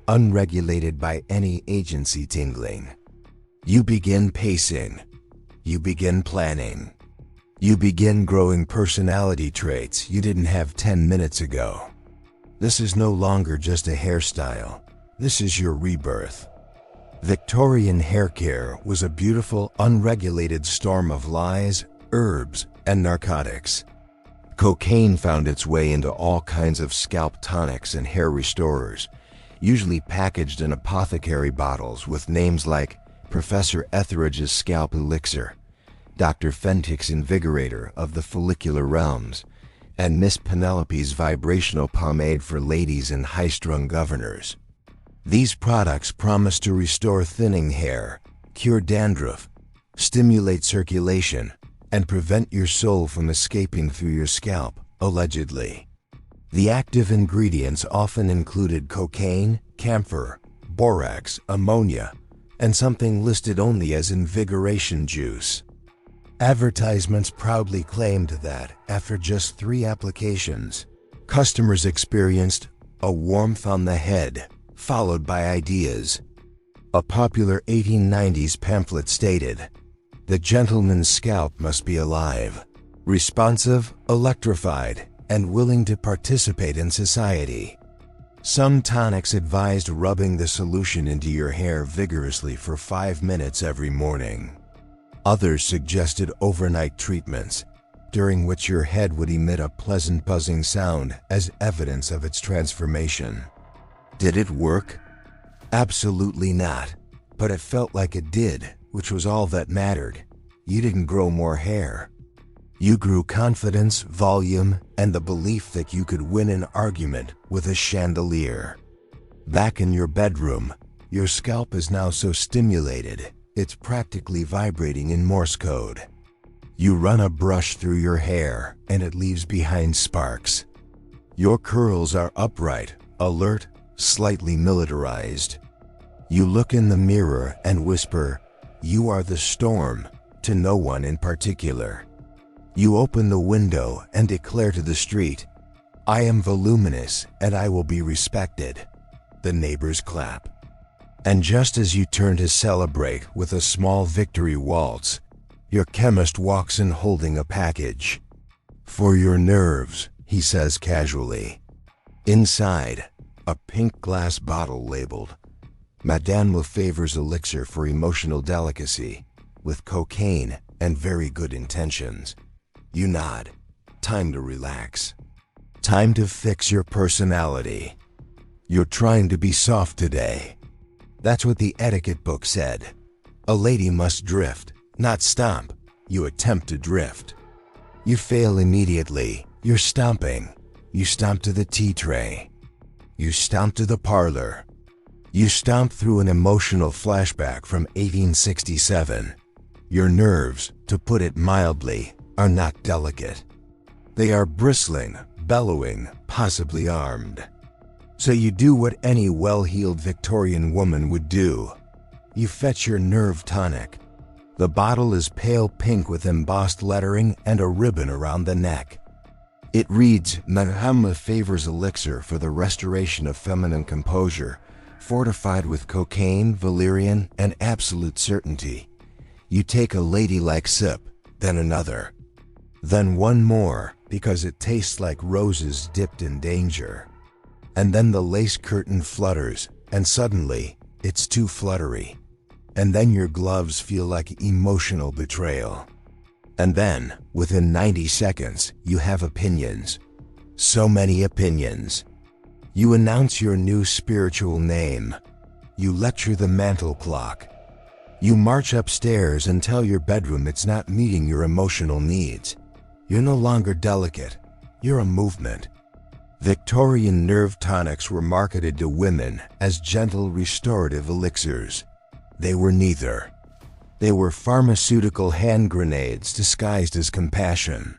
unregulated by any agency tingling. You begin pacing. You begin planning. You begin growing personality traits you didn't have 10 minutes ago. This is no longer just a hairstyle. This is your rebirth. Victorian hair care was a beautiful, unregulated storm of lies, herbs, and narcotics. Cocaine found its way into all kinds of scalp tonics and hair restorers, usually packaged in apothecary bottles with names like Professor Etheridge's Scalp Elixir, Dr. Fentic's Invigorator of the Follicular Realms, and Miss Penelope's Vibrational Pomade for ladies and high-strung governors. These products promise to restore thinning hair, cure dandruff, stimulate circulation, and prevent your soul from escaping through your scalp, allegedly. The active ingredients often included cocaine, camphor, borax, ammonia, and something listed only as invigoration juice. Advertisements proudly claimed that, after just 3 applications, customers experienced a warmth on the head, followed by ideas. A popular 1890s pamphlet stated, "The gentleman's scalp must be alive, responsive, electrified, and willing to participate in society." Some tonics advised rubbing the solution into your hair vigorously for 5 minutes every morning. Others suggested overnight treatments, during which your head would emit a pleasant buzzing sound as evidence of its transformation. Did it work? Absolutely not, but it felt like it did, which was all that mattered. You didn't grow more hair. You grew confidence, volume, and the belief that you could win an argument with a chandelier. Back in your bedroom, your scalp is now so stimulated, it's practically vibrating in Morse code. You run a brush through your hair, and it leaves behind sparks. Your curls are upright, alert, slightly militarized. You look in the mirror and whisper, "You are the storm," to no one in particular. You open the window and declare to the street, "I am voluminous and I will be respected." The neighbors clap. And just as you turn to celebrate with a small victory waltz, your chemist walks in holding a package. "For your nerves," he says casually. Inside, a pink glass bottle labeled, "Madame Lefever's Elixir for Emotional Delicacy," with cocaine and very good intentions. You nod. Time to relax. Time to fix your personality. You're trying to be soft today. That's what the etiquette book said. A lady must drift, not stomp. You attempt to drift. You fail immediately. You're stomping. You stomp to the tea tray. You stomp to the parlor. You stomp through an emotional flashback from 1867. Your nerves, to put it mildly, are not delicate. They are bristling, bellowing, possibly armed. So you do what any well-heeled Victorian woman would do. You fetch your nerve tonic. The bottle is pale pink with embossed lettering and a ribbon around the neck. It reads, "Madame Lefever's Elixir for the Restoration of Feminine Composure, fortified with cocaine, valerian, and absolute certainty." You take a ladylike sip, then another. Then one more, because it tastes like roses dipped in danger. And then the lace curtain flutters, and suddenly, it's too fluttery. And then your gloves feel like emotional betrayal. And then, within 90 seconds, you have opinions. So many opinions. You announce your new spiritual name. You lecture the mantle clock. You march upstairs and tell your bedroom it's not meeting your emotional needs. You're no longer delicate. You're a movement. Victorian nerve tonics were marketed to women as gentle restorative elixirs. They were neither. They were pharmaceutical hand grenades disguised as compassion.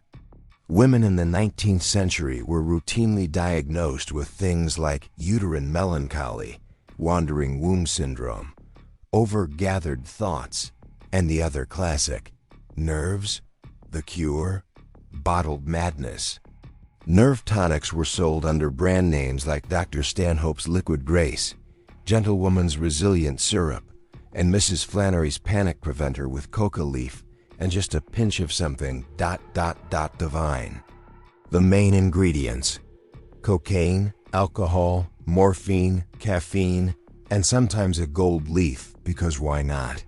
Women in the 19th century were routinely diagnosed with things like uterine melancholy, wandering womb syndrome, Overgathered Thoughts, and the other classic, Nerves, The Cure, Bottled Madness. Nerve tonics were sold under brand names like Dr. Stanhope's Liquid Grace, Gentlewoman's Resilient Syrup, and Mrs. Flannery's Panic Preventer with coca leaf and just a pinch of something ... divine. The main ingredients: cocaine, alcohol, morphine, caffeine, and sometimes a gold leaf, because why not?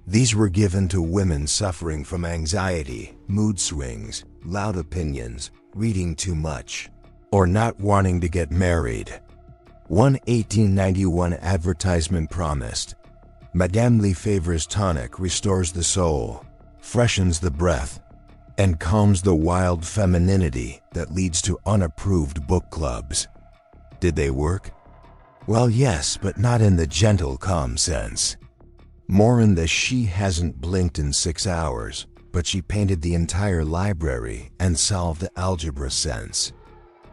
These were given to women suffering from anxiety, mood swings, loud opinions, reading too much, or not wanting to get married. One 1891 advertisement promised, Madame Lefebvre's tonic restores the soul, freshens the breath, and calms the wild femininity that leads to unapproved book clubs. Did they work? Well, yes, but not in the gentle, calm sense. More in the she hasn't blinked in 6 hours, but she painted the entire library and solved the algebra sense.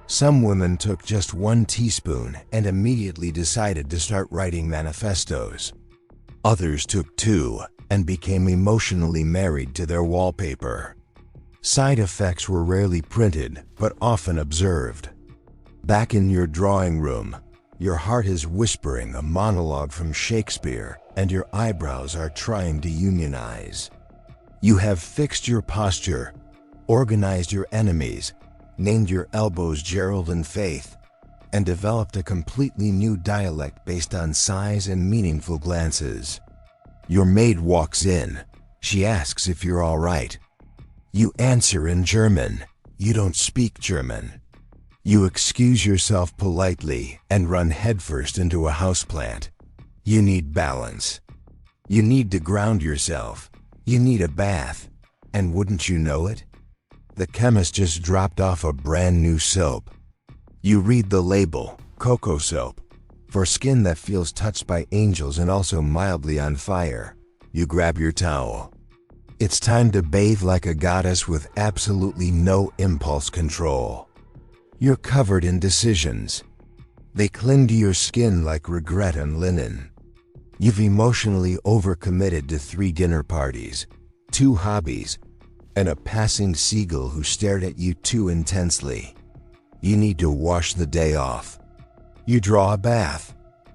Some women took just 1 teaspoon and immediately decided to start writing manifestos. Others took 2 and became emotionally married to their wallpaper. Side effects were rarely printed, but often observed. Back in your drawing room, your heart is whispering a monologue from Shakespeare, and your eyebrows are trying to unionize. You have fixed your posture, organized your enemies, named your elbows Gerald and Faith, and developed a completely new dialect based on size and meaningful glances. Your maid walks in. She asks if you're all right. You answer in German. You don't speak German. You excuse yourself politely and run headfirst into a houseplant. You need balance. You need to ground yourself. You need a bath. And wouldn't you know it? The chemist just dropped off a brand new soap. You read the label, cocoa soap, for skin that feels touched by angels and also mildly on fire. You grab your towel. It's time to bathe like a goddess with absolutely no impulse control. You're covered in decisions. They cling to your skin like regret and linen. You've emotionally overcommitted to 3 dinner parties, 2 hobbies, and a passing seagull who stared at you too intensely. You need to wash the day off. You draw a bath.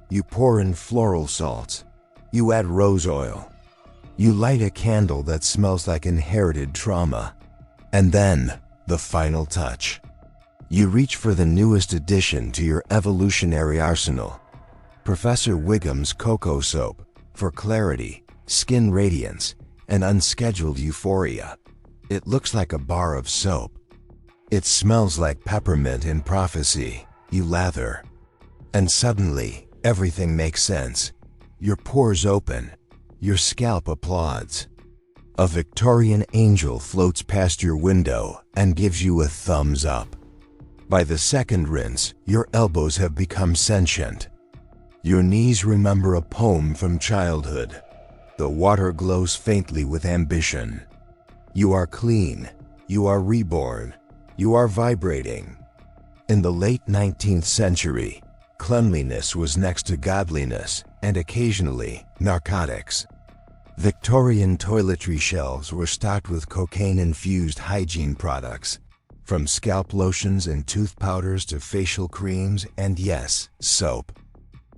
You pour in floral salts. You add rose oil. You light a candle that smells like inherited trauma. And then, the final touch. You reach for the newest addition to your evolutionary arsenal, Professor Wiggum's Cocoa Soap, for clarity, skin radiance, and unscheduled euphoria. It looks like a bar of soap. It smells like peppermint in prophecy. You lather. And suddenly, everything makes sense. Your pores open. Your scalp applauds. A Victorian angel floats past your window and gives you a thumbs up. By the second rinse, your elbows have become sentient. Your knees remember a poem from childhood. The water glows faintly with ambition. You are clean. You are reborn. You are vibrating. In the late 19th century, cleanliness was next to godliness and occasionally narcotics. Victorian toiletry shelves were stocked with cocaine-infused hygiene products, from scalp lotions and tooth powders to facial creams and, yes, soap.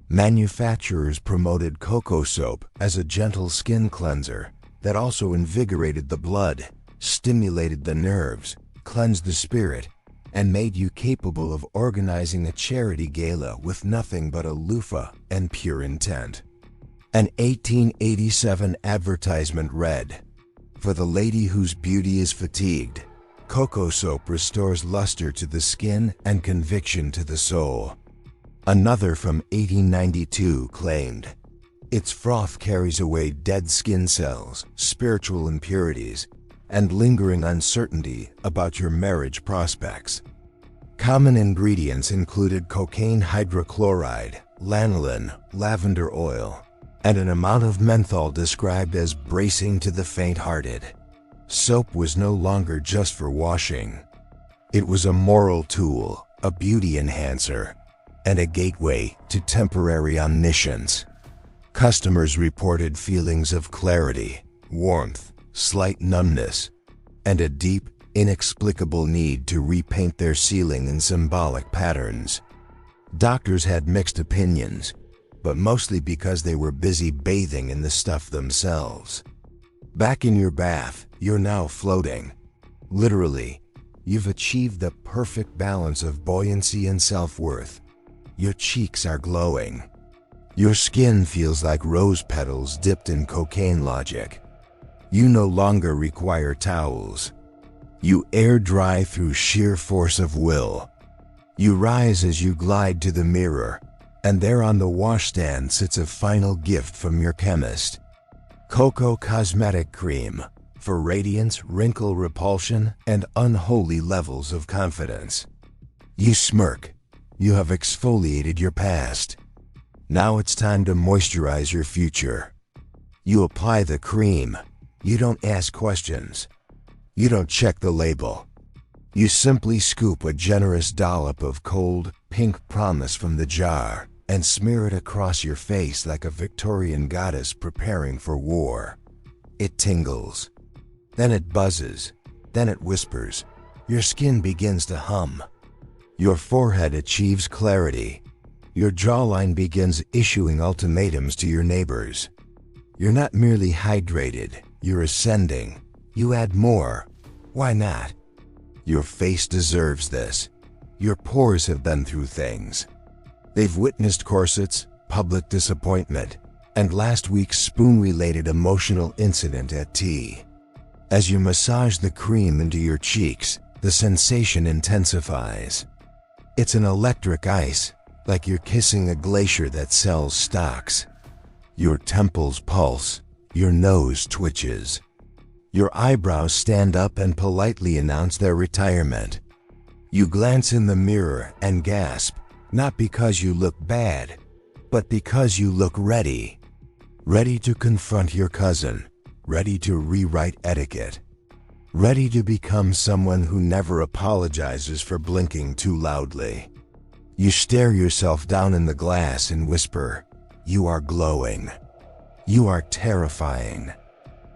Manufacturers promoted cocoa soap as a gentle skin cleanser that also invigorated the blood, stimulated the nerves, cleansed the spirit, and made you capable of organizing a charity gala with nothing but a loofah and pure intent. An 1887 advertisement read, "For the lady whose beauty is fatigued, cocoa soap restores luster to the skin and conviction to the soul." Another from 1892 claimed, "Its froth carries away dead skin cells, spiritual impurities, and lingering uncertainty about your marriage prospects." Common ingredients included cocaine hydrochloride, lanolin, lavender oil, and an amount of menthol described as bracing to the faint-hearted. Soap was no longer just for washing. It was a moral tool, a beauty enhancer, and a gateway to temporary omniscience. Customers reported feelings of clarity, warmth, slight numbness, and a deep, inexplicable need to repaint their ceiling in symbolic patterns. Doctors had mixed opinions, but mostly because they were busy bathing in the stuff themselves. Back in your bath, you're now floating. Literally, you've achieved the perfect balance of buoyancy and self-worth. Your cheeks are glowing. Your skin feels like rose petals dipped in cocaine logic. You no longer require towels. You air dry through sheer force of will. You rise as you glide to the mirror, and there on the washstand sits a final gift from your chemist. Cocoa Cosmetic Cream for radiance, wrinkle repulsion, and unholy levels of confidence. You smirk. You have exfoliated your past. Now it's time to moisturize your future. You apply the cream. You don't ask questions. You don't check the label. You simply scoop a generous dollop of cold, pink promise from the jar and smear it across your face like a Victorian goddess preparing for war. It tingles. Then it buzzes. Then it whispers. Your skin begins to hum. Your forehead achieves clarity. Your jawline begins issuing ultimatums to your neighbors. You're not merely hydrated, you're ascending. You add more. Why not? Your face deserves this. Your pores have been through things. They've witnessed corsets, public disappointment, and last week's spoon-related emotional incident at tea. As you massage the cream into your cheeks, the sensation intensifies. It's an electric ice, like you're kissing a glacier that sells stocks. Your temples pulse, your nose twitches. Your eyebrows stand up and politely announce their retirement. You glance in the mirror and gasp, not because you look bad, but because you look ready. Ready to confront your cousin, ready to rewrite etiquette, ready to become someone who never apologizes for blinking too loudly. You stare yourself down in the glass and whisper, "You are glowing. You are terrifying.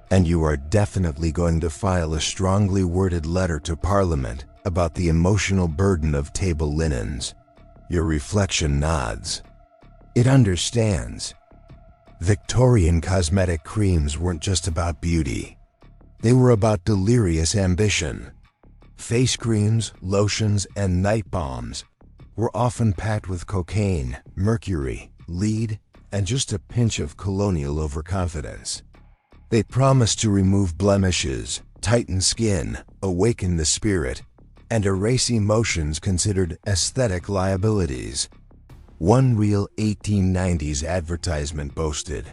And you are definitely going to file a strongly worded letter to Parliament about the emotional burden of table linens." Your reflection nods. It understands. Victorian cosmetic creams weren't just about beauty. They were about delirious ambition. Face creams, lotions, and night balms were often packed with cocaine, mercury, lead, and just a pinch of colonial overconfidence. They promised to remove blemishes, tighten skin, awaken the spirit, and erase emotions considered aesthetic liabilities. One real 1890s advertisement boasted,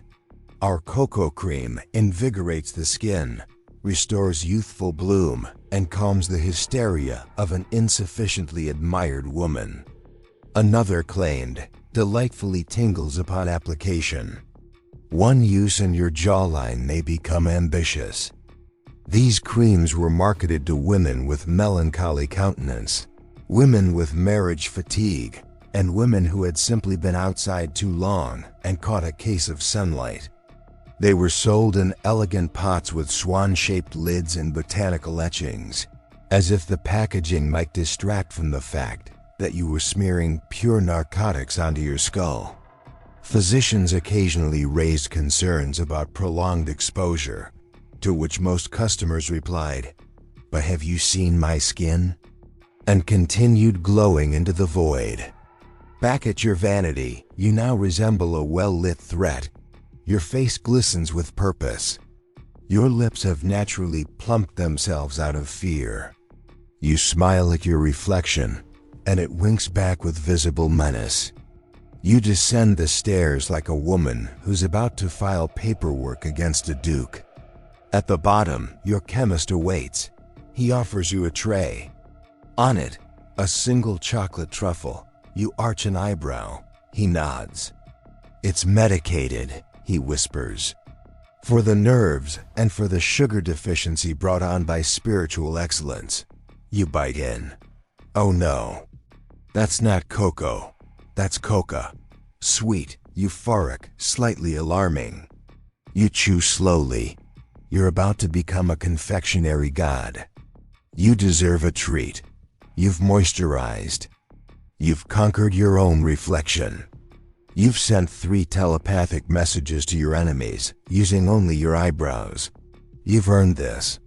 "Our cocoa cream invigorates the skin, restores youthful bloom, and calms the hysteria of an insufficiently admired woman." Another claimed, "Delightfully tingles upon application. One use and your jawline may become ambitious." These creams were marketed to women with melancholy countenance, women with marriage fatigue, and women who had simply been outside too long and caught a case of sunlight. They were sold in elegant pots with swan-shaped lids and botanical etchings, as if the packaging might distract from the fact that you were smearing pure narcotics onto your skull. Physicians occasionally raised concerns about prolonged exposure, to which most customers replied, "But have you seen my skin?" and continued glowing into the void. Back at your vanity, you now resemble a well-lit threat. Your face glistens with purpose. Your lips have naturally plumped themselves out of fear. You smile at your reflection, and it winks back with visible menace. You descend the stairs like a woman who's about to file paperwork against a duke. At the bottom, your chemist awaits. He offers you a tray. On it, a single chocolate truffle. You arch an eyebrow. He nods. "It's medicated," he whispers. "For the nerves and for the sugar deficiency brought on by spiritual excellence." You bite in. "Oh no. That's not cocoa. That's coca. Sweet, euphoric, slightly alarming. You chew slowly. You're about to become a confectionery god. You deserve a treat. You've moisturized. You've conquered your own reflection. You've sent 3 telepathic messages to your enemies, using only your eyebrows. You've earned this.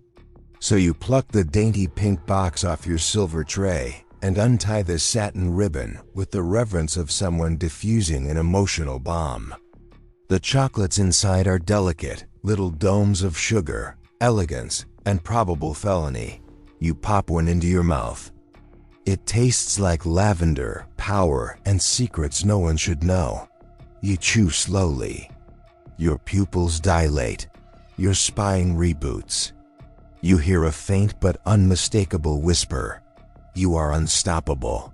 So you pluck the dainty pink box off your silver tray and untie the satin ribbon with the reverence of someone diffusing an emotional bomb. The chocolates inside are delicate, little domes of sugar, elegance, and probable felony. You pop one into your mouth. It tastes like lavender, power, and secrets no one should know. You chew slowly. Your pupils dilate. Your spine reboots. You hear a faint but unmistakable whisper. You are unstoppable.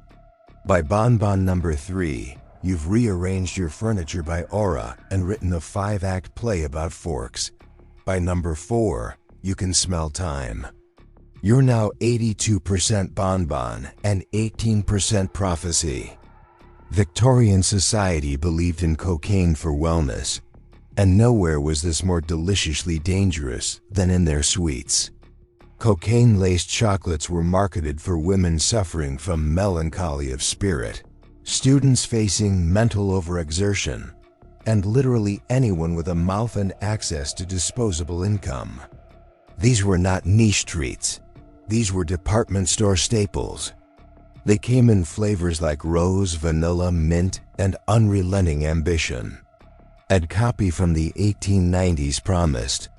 By bonbon number 3, you've rearranged your furniture by aura and written a 5-act play about forks. By number 4, you can smell time. You're now 82% bonbon and 18% prophecy. Victorian society believed in cocaine for wellness, and nowhere was this more deliciously dangerous than in their sweets. Cocaine-laced chocolates were marketed for women suffering from melancholy of spirit, students facing mental overexertion, and literally anyone with a mouth and access to disposable income. These were not niche treats. These were department store staples. They came in flavors like rose, vanilla, mint, and unrelenting ambition. And copy from the 1890s promised,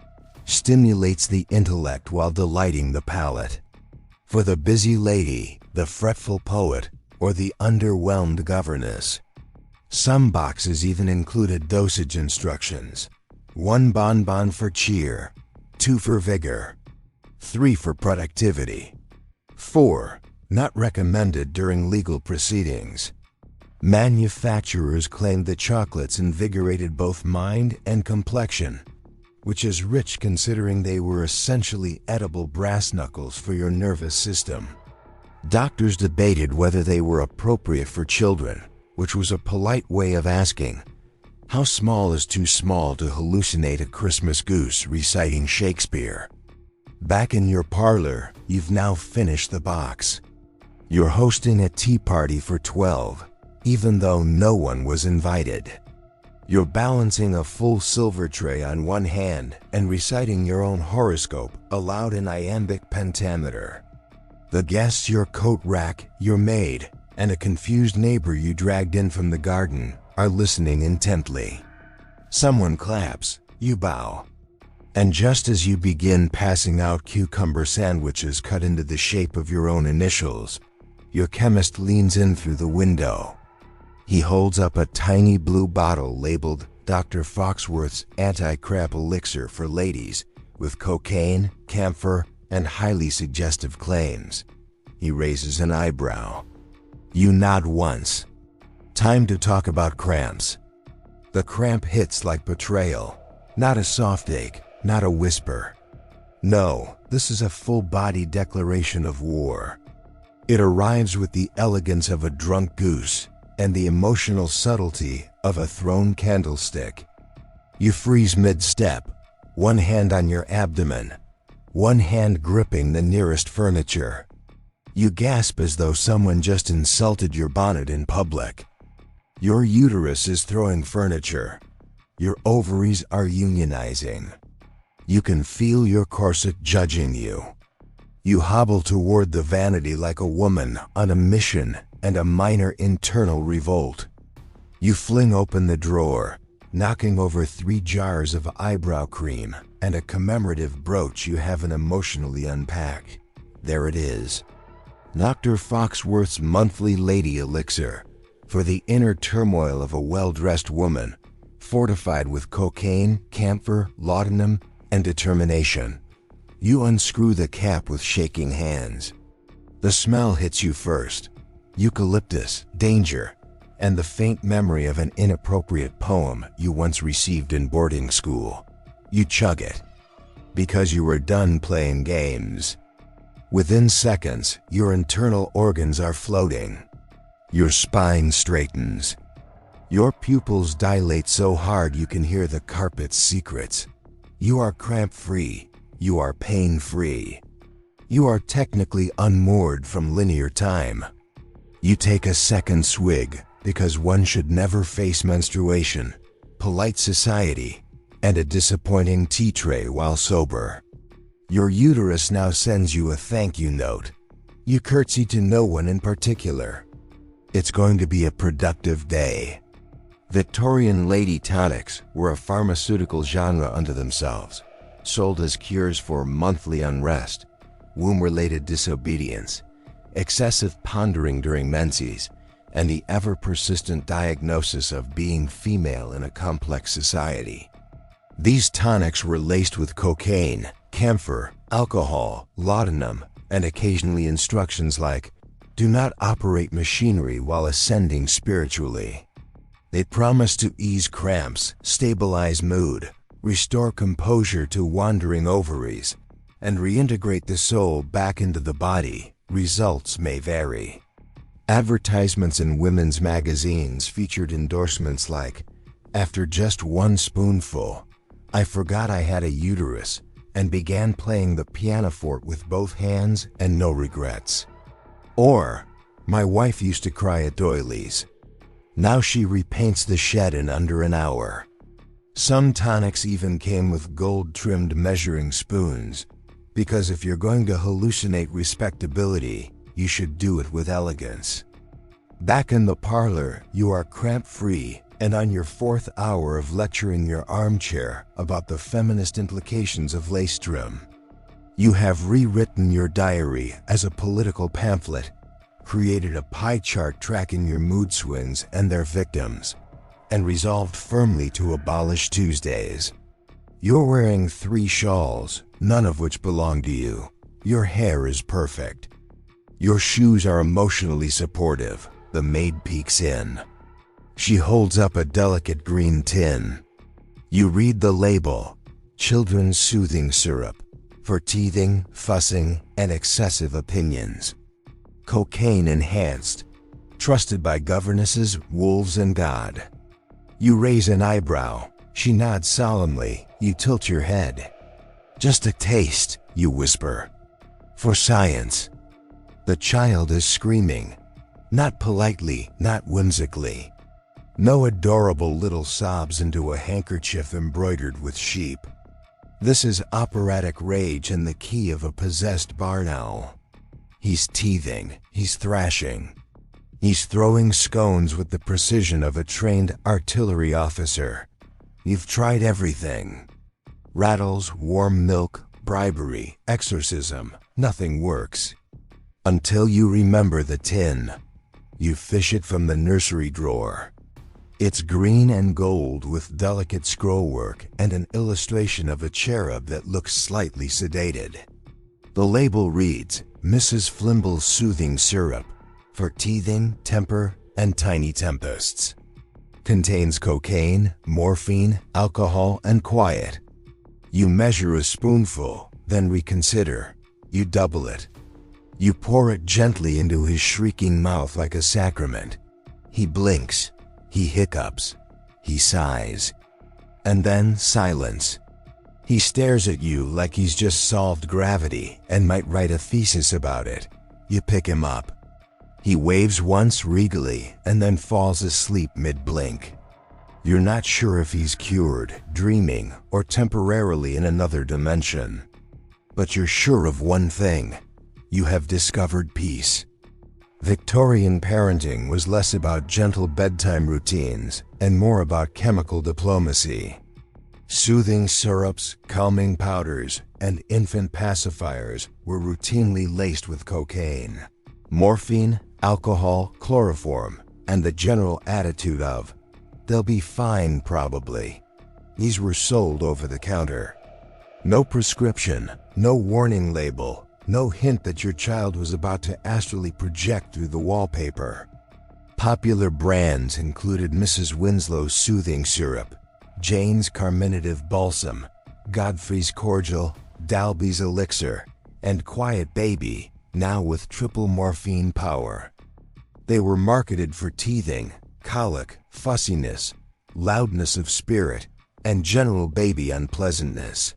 stimulates the intellect while delighting the palate. For the busy lady, the fretful poet, or the underwhelmed governess. Some boxes even included dosage instructions. 1 bonbon for cheer, 2 for vigor, 3 for productivity, 4, not recommended during legal proceedings. Manufacturers claimed the chocolates invigorated both mind and complexion, which is rich considering they were essentially edible brass knuckles for your nervous system. Doctors debated whether they were appropriate for children, which was a polite way of asking, how small is too small to hallucinate a Christmas goose reciting Shakespeare? Back in your parlor, you've now finished the box. You're hosting a tea party for 12, even though no one was invited. You're balancing a full silver tray on one hand and reciting your own horoscope aloud in iambic pentameter. The guests, your coat rack, your maid, and a confused neighbor you dragged in from the garden are listening intently. Someone claps, you bow. And just as you begin passing out cucumber sandwiches cut into the shape of your own initials, your chemist leans in through the window. He holds up a tiny blue bottle labeled Dr. Foxworth's anti-cramp elixir for ladies with cocaine, camphor, and highly suggestive claims. He raises an eyebrow. You nod once. Time to talk about cramps. The cramp hits like betrayal, not a soft ache, not a whisper. No, this is a full-body declaration of war. It arrives with the elegance of a drunk goose and the emotional subtlety of a thrown candlestick. You freeze mid-step, one hand on your abdomen, one hand gripping the nearest furniture. You gasp as though someone just insulted your bonnet in public. Your uterus is throwing furniture. Your ovaries are unionizing. You can feel your corset judging you. You hobble toward the vanity like a woman on a mission and a minor internal revolt. You fling open the drawer, knocking over 3 jars of eyebrow cream and a commemorative brooch you haven't emotionally unpacked. There it is. Dr. Foxworth's monthly lady elixir for the inner turmoil of a well-dressed woman, fortified with cocaine, camphor, laudanum, and determination. You unscrew the cap with shaking hands. The smell hits you first. Eucalyptus, danger, and the faint memory of an inappropriate poem you once received in boarding school. You chug it, because you were done playing games. Within seconds, your internal organs are floating. Your spine straightens. Your pupils dilate so hard you can hear the carpet's secrets. You are cramp-free. You are pain-free. You are technically unmoored from linear time. You take a second swig because one should never face menstruation, polite society, and a disappointing tea tray while sober. Your uterus now sends you a thank you note. You curtsy to no one in particular. It's going to be a productive day. Victorian lady tonics were a pharmaceutical genre unto themselves, sold as cures for monthly unrest, womb-related disobedience, excessive pondering during menses, and the ever-persistent diagnosis of being female in a complex society. These tonics were laced with cocaine, camphor, alcohol, laudanum, and occasionally instructions like, "Do not operate machinery while ascending spiritually." They promise to ease cramps, stabilize mood, restore composure to wandering ovaries, and reintegrate the soul back into the body. Results may vary. Advertisements in women's magazines featured endorsements like, "After just one spoonful, I forgot I had a uterus and began playing the pianoforte with both hands and no regrets." Or, "My wife used to cry at doilies. Now she repaints the shed in under an hour." Some tonics even came with gold-trimmed measuring spoons, because if you're going to hallucinate respectability, you should do it with elegance. Back in the parlor, you are cramp-free and on your 4th hour of lecturing your armchair about the feminist implications of lace trim. You have rewritten your diary as a political pamphlet, created a pie chart tracking your mood swings and their victims, and resolved firmly to abolish Tuesdays. You're wearing 3 shawls, none of which belong to you. Your hair is perfect. Your shoes are emotionally supportive. The maid peeks in. She holds up a delicate green tin. You read the label, "Children's Soothing Syrup, for teething, fussing, and excessive opinions. Cocaine enhanced. Trusted by governesses, wolves, and God." You raise an eyebrow. She nods solemnly. You tilt your head. "Just a taste," you whisper. "For science." The child is screaming. Not politely, not whimsically. No adorable little sobs into a handkerchief embroidered with sheep. This is operatic rage in the key of a possessed barn owl. He's teething, he's thrashing. He's throwing scones with the precision of a trained artillery officer. You've tried everything. Rattles, warm milk, bribery, exorcism, nothing works. Until you remember the tin. You fish it from the nursery drawer. It's green and gold with delicate scrollwork and an illustration of a cherub that looks slightly sedated. The label reads, "Mrs. Flimble's Soothing Syrup, for teething, temper, and tiny tempests." Contains cocaine, morphine, alcohol, and quiet. You measure a spoonful, then reconsider. You double it. You pour it gently into his shrieking mouth like a sacrament. He blinks. He hiccups. He sighs. And then silence. He stares at you like he's just solved gravity and might write a thesis about it. You pick him up. He waves once regally and then falls asleep mid-blink. You're not sure if he's cured, dreaming, or temporarily in another dimension. But you're sure of one thing. You have discovered peace. Victorian parenting was less about gentle bedtime routines and more about chemical diplomacy. Soothing syrups, calming powders, and infant pacifiers were routinely laced with cocaine, morphine, alcohol, chloroform, and the general attitude of, "They'll be fine probably." These were sold over the counter. No prescription, no warning label, no hint that your child was about to astrally project through the wallpaper. Popular brands included Mrs. Winslow's Soothing Syrup, Jane's Carminative Balsam, Godfrey's Cordial, Dalby's Elixir, and Quiet Baby, now with triple morphine power. They were marketed for teething, colic, fussiness, loudness of spirit, and general baby unpleasantness.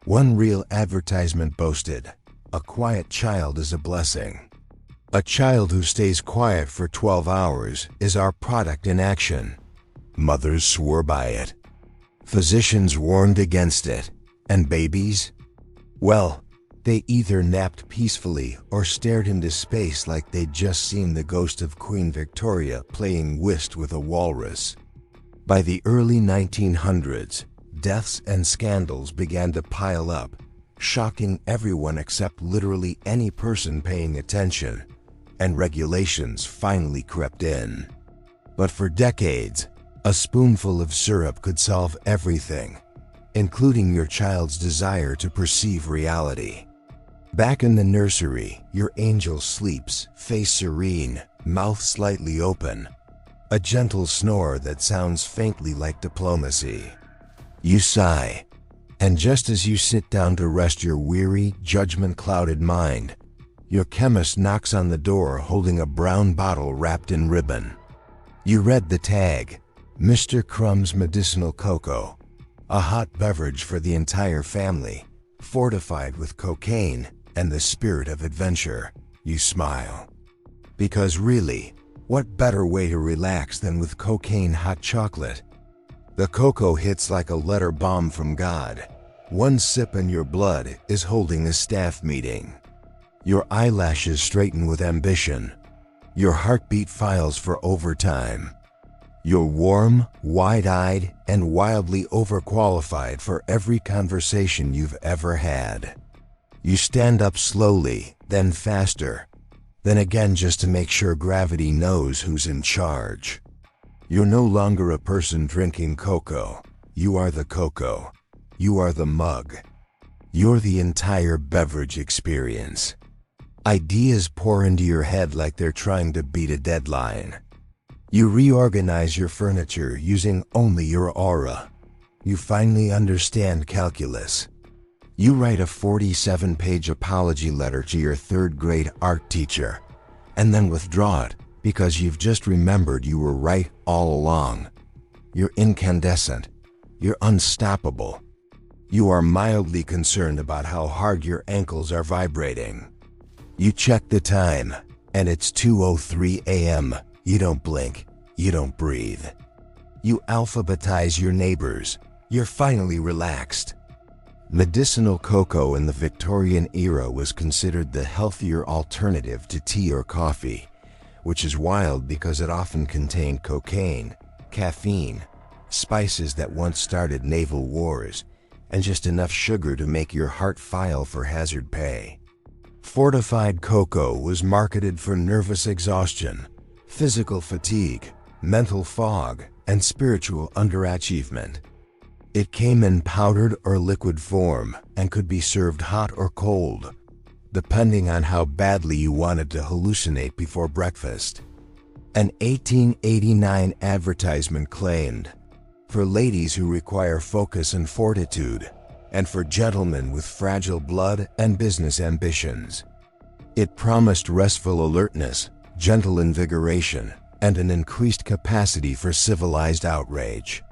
One real advertisement boasted, "A quiet child is a blessing." A child who stays quiet for 12 hours is our product in action. Mothers swore by it. Physicians warned against it. And babies? Well, they either napped peacefully or stared into space like they'd just seen the ghost of Queen Victoria playing whist with a walrus. By the early 1900s, deaths and scandals began to pile up, shocking everyone except literally any person paying attention, and regulations finally crept in. But for decades, a spoonful of syrup could solve everything, including your child's desire to perceive reality. Back in the nursery, your angel sleeps, face serene, mouth slightly open, a gentle snore that sounds faintly like diplomacy. You sigh, and just as you sit down to rest your weary, judgment-clouded mind, your chemist knocks on the door holding a brown bottle wrapped in ribbon. You read the tag, Mr. Crumb's Medicinal Cocoa, a hot beverage for the entire family, fortified with cocaine and the spirit of adventure. You smile. Because really, what better way to relax than with cocaine hot chocolate? The cocoa hits like a letter bomb from God. One sip and your blood is holding a staff meeting. Your eyelashes straighten with ambition. Your heartbeat files for overtime. You're warm, wide-eyed, and wildly overqualified for every conversation you've ever had. You stand up slowly, then faster, then again just to make sure gravity knows who's in charge. You're no longer a person drinking cocoa. You are the cocoa. You are the mug. You're the entire beverage experience. Ideas pour into your head like they're trying to beat a deadline. You reorganize your furniture using only your aura. You finally understand calculus. You write a 47-page apology letter to your third-grade art teacher, and then withdraw it because you've just remembered you were right all along. You're incandescent. You're unstoppable. You are mildly concerned about how hard your ankles are vibrating. You check the time, and it's 2:03 a.m. You don't blink. You don't breathe. You alphabetize your neighbors. You're finally relaxed. Medicinal cocoa in the Victorian era was considered the healthier alternative to tea or coffee, which is wild because it often contained cocaine, caffeine, spices that once started naval wars, and just enough sugar to make your heart file for hazard pay. Fortified cocoa was marketed for nervous exhaustion, physical fatigue, mental fog, and spiritual underachievement. It came in powdered or liquid form and could be served hot or cold, depending on how badly you wanted to hallucinate before breakfast. An 1889 advertisement claimed, "For ladies who require focus and fortitude, and for gentlemen with fragile blood and business ambitions." It promised restful alertness, gentle invigoration, and an increased capacity for civilized outrage.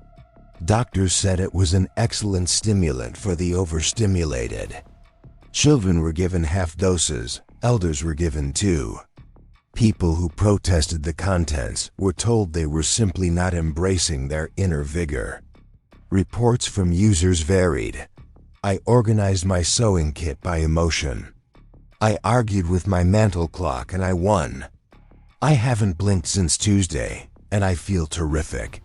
Doctors said it was an excellent stimulant for the overstimulated. Children were given half doses, elders were given 2. People who protested the contents were told they were simply not embracing their inner vigor. Reports from users varied. I organized my sewing kit by emotion. I argued with my mantle clock and I won. I haven't blinked since Tuesday, and I feel terrific.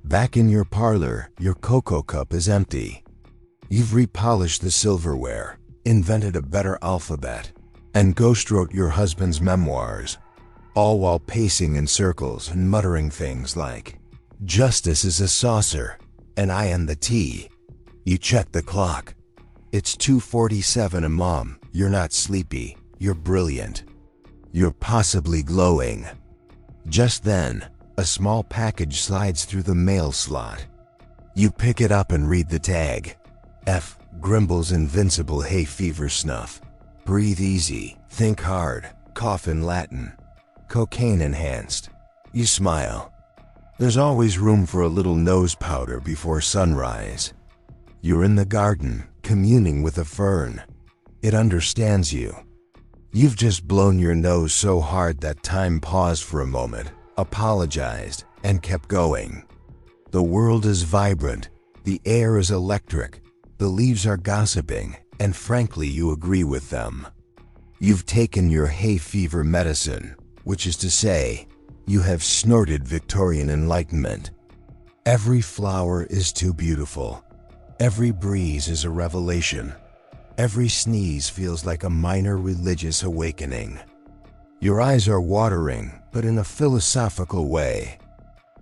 Back in your parlor, your cocoa cup is empty. You've repolished the silverware, invented a better alphabet, and ghost-wrote your husband's memoirs, all while pacing in circles and muttering things like, "Justice is a saucer, and I am the tea." You check the clock. It's 2:47 and Mom, you're not sleepy, you're brilliant. You're possibly glowing. Just then, a small package slides through the mail slot. You pick it up and read the tag. F. Grimble's Invincible Hay Fever Snuff. Breathe easy, think hard, cough in Latin. Cocaine enhanced. You smile. There's always room for a little nose powder before sunrise. You're in the garden, communing with a fern. It understands you. You've just blown your nose so hard that time paused for a moment, apologized, and kept going. The world is vibrant, the air is electric, the leaves are gossiping, and frankly you agree with them. You've taken your hay fever medicine, which is to say, you have snorted Victorian enlightenment. Every flower is too beautiful. Every breeze is a revelation. Every sneeze feels like a minor religious awakening. Your eyes are watering, but in a philosophical way.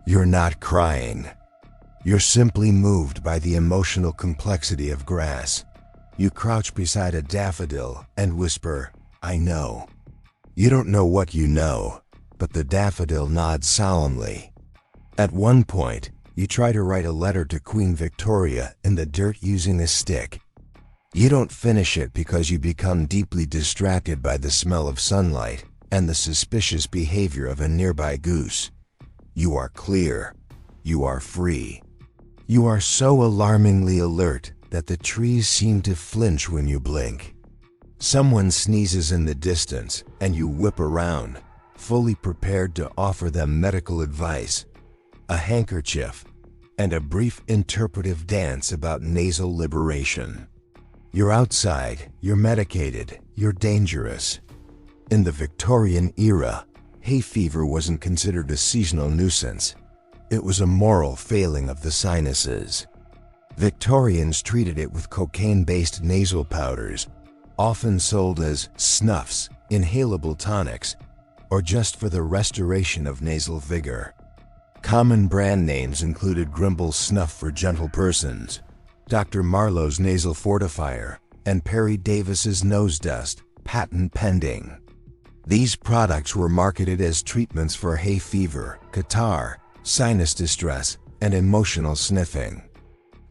You're not crying. You're simply moved by the emotional complexity of grass. You crouch beside a daffodil and whisper, "I know." You don't know what you know, but the daffodil nods solemnly. At one point, you try to write a letter to Queen Victoria in the dirt using a stick. You don't finish it because you become deeply distracted by the smell of sunlight and the suspicious behavior of a nearby goose. You are clear. You are free. You are so alarmingly alert that the trees seem to flinch when you blink. Someone sneezes in the distance and you whip around, fully prepared to offer them medical advice, a handkerchief, and a brief interpretive dance about nasal liberation. You're outside, you're medicated, you're dangerous. In the Victorian era, hay fever wasn't considered a seasonal nuisance. It was a moral failing of the sinuses. Victorians treated it with cocaine-based nasal powders, often sold as snuffs, inhalable tonics, or just for the restoration of nasal vigor. Common brand names included Grimble's Snuff for Gentle Persons, Dr. Marlowe's Nasal Fortifier, and Perry Davis's Nose Dust, patent pending. These products were marketed as treatments for hay fever, catarrh, sinus distress, and emotional sniffing.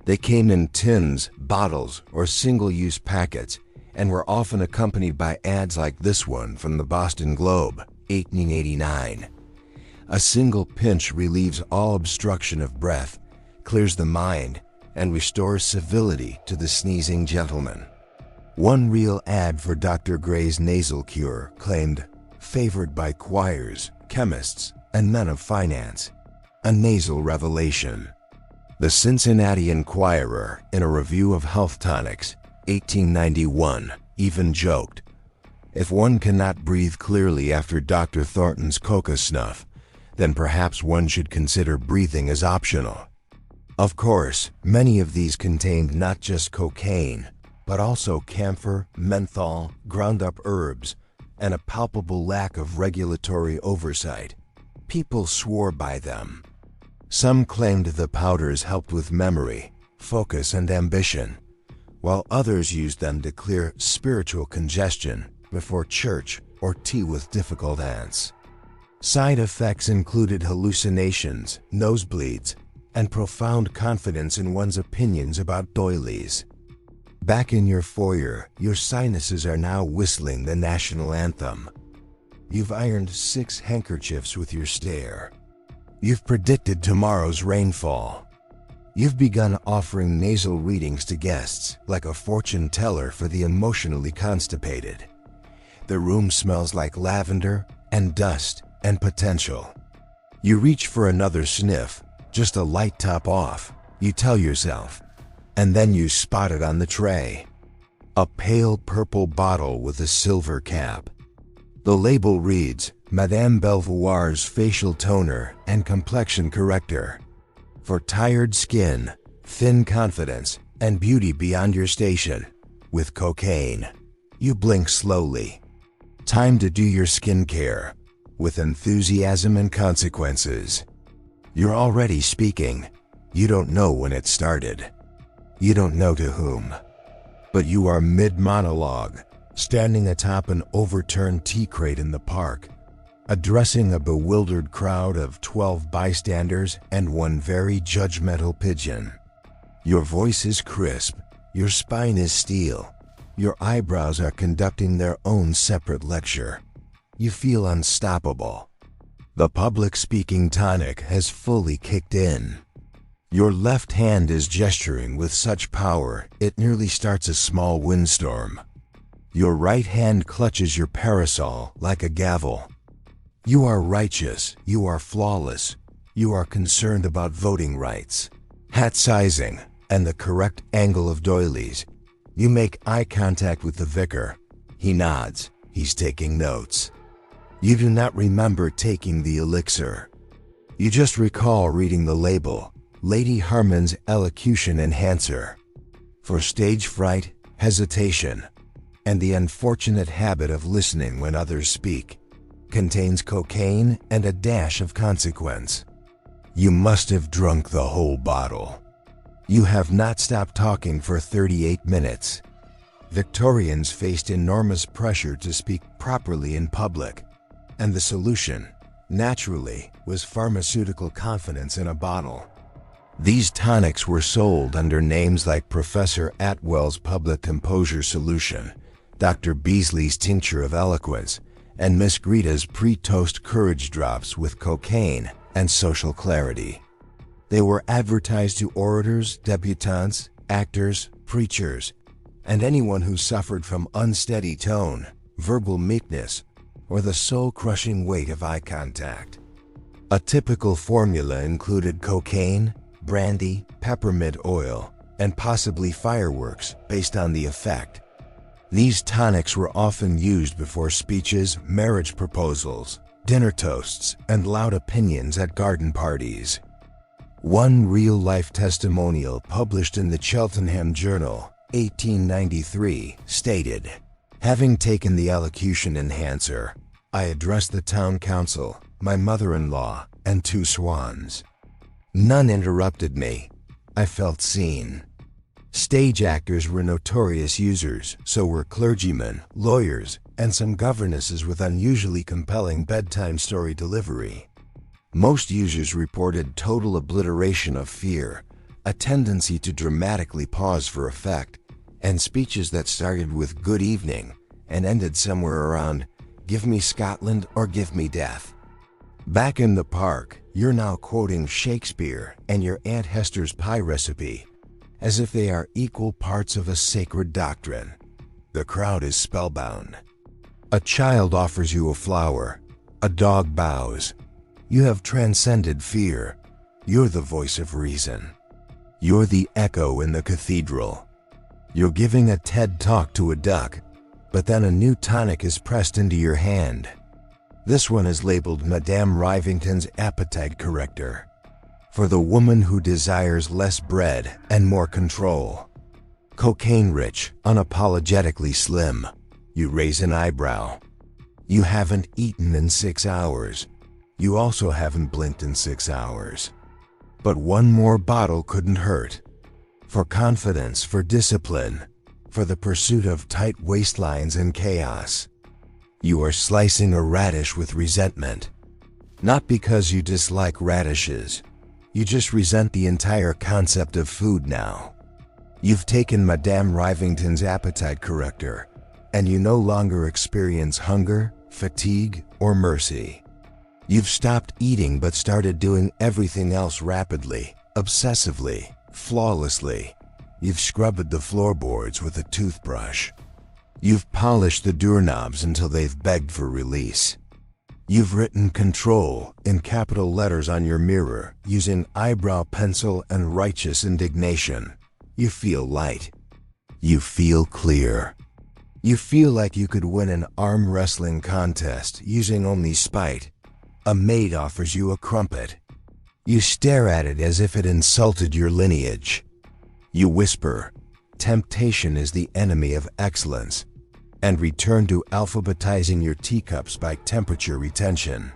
They came in tins, bottles, or single-use packets, and were often accompanied by ads like this one from the Boston Globe, 1889. A single pinch relieves all obstruction of breath, clears the mind, and restores civility to the sneezing gentleman. One real ad for Dr. Gray's nasal cure claimed, "Favored by choirs, chemists, and men of finance. A nasal revelation." The Cincinnati Enquirer, in a review of health tonics, 1891, even joked, "If one cannot breathe clearly after Dr. Thornton's coca snuff, then perhaps one should consider breathing as optional." Of course, many of these contained not just cocaine, but also camphor, menthol, ground-up herbs, and a palpable lack of regulatory oversight. People swore by them. Some claimed the powders helped with memory, focus, and ambition, while others used them to clear spiritual congestion before church or tea with difficult aunts. Side effects included hallucinations, nosebleeds, and profound confidence in one's opinions about doilies. Back in your foyer, your sinuses are now whistling the national anthem. You've ironed 6 handkerchiefs with your stare. You've predicted tomorrow's rainfall. You've begun offering nasal readings to guests like a fortune teller for the emotionally constipated. The room smells like lavender and dust and potential. You reach for another sniff, just a light top off, you tell yourself, and then you spot it on the tray. A pale purple bottle with a silver cap. The label reads, Madame Belvoir's Facial Toner and Complexion Corrector. For tired skin, thin confidence, and beauty beyond your station. With cocaine. You blink slowly. Time to do your skincare. With enthusiasm and consequences. You're already speaking. You don't know when it started. You don't know to whom. But you are mid-monologue, standing atop an overturned tea crate in the park, addressing a bewildered crowd of 12 bystanders and one very judgmental pigeon. Your voice is crisp, your spine is steel, your eyebrows are conducting their own separate lecture. You feel unstoppable. The public speaking tonic has fully kicked in. Your left hand is gesturing with such power it nearly starts a small windstorm. Your right hand clutches your parasol like a gavel. You are righteous, you are flawless, you are concerned about voting rights, hat sizing, and the correct angle of doilies. You make eye contact with the vicar. He nods, he's taking notes. You do not remember taking the elixir. You just recall reading the label, Lady Harmon's Elocution Enhancer. For stage fright, hesitation, and the unfortunate habit of listening when others speak. Contains cocaine and a dash of consequence. You must have drunk the whole bottle. You have not stopped talking for 38 minutes. Victorians faced enormous pressure to speak properly in public, and the solution, naturally, was pharmaceutical confidence in a bottle. These tonics were sold under names like Professor Atwell's Public Composure Solution, Dr. Beasley's Tincture of Eloquence, and Miss Greta's Pre-Toast Courage Drops with cocaine and social clarity. They were advertised to orators, debutantes, actors, preachers, and anyone who suffered from unsteady tone, verbal meekness, or the soul-crushing weight of eye contact. A typical formula included cocaine, brandy, peppermint oil, and possibly fireworks based on the effect. These tonics were often used before speeches, marriage proposals, dinner toasts, and loud opinions at garden parties. One real-life testimonial published in the Cheltenham Journal, 1893, stated, "Having taken the elocution enhancer, I addressed the town council, my mother-in-law, and 2 swans. None interrupted me. I felt seen." Stage actors were notorious users, so were clergymen, lawyers, and some governesses with unusually compelling bedtime story delivery. Most users reported total obliteration of fear, a tendency to dramatically pause for effect, and speeches that started with "good evening" and ended somewhere around "give me Scotland or give me death." Back in the park, you're now quoting Shakespeare and your Aunt Hester's pie recipe, as if they are equal parts of a sacred doctrine. The crowd is spellbound. A child offers you a flower. A dog bows. You have transcended fear. You're the voice of reason. You're the echo in the cathedral. You're giving a TED talk to a duck, but then a new tonic is pressed into your hand. This one is labeled Madame Rivington's Appetite Corrector, for the woman who desires less bread and more control. Cocaine-rich, unapologetically slim. You raise an eyebrow. You haven't eaten in 6 hours. You also haven't blinked in 6 hours. But one more bottle couldn't hurt. For confidence, for discipline, for the pursuit of tight waistlines and chaos. You are slicing a radish with resentment. Not because you dislike radishes. You just resent the entire concept of food now. You've taken Madame Rivington's Appetite Corrector, and you no longer experience hunger, fatigue, or mercy. You've stopped eating but started doing everything else rapidly, obsessively, flawlessly. You've scrubbed the floorboards with a toothbrush. You've polished the doorknobs until they've begged for release. You've written "control" in capital letters on your mirror using eyebrow pencil and righteous indignation. You feel light. You feel clear. You feel like you could win an arm wrestling contest using only spite. A maid offers you a crumpet. You stare at it as if it insulted your lineage. You whisper, "Temptation is the enemy of excellence," and return to alphabetizing your teacups by temperature retention.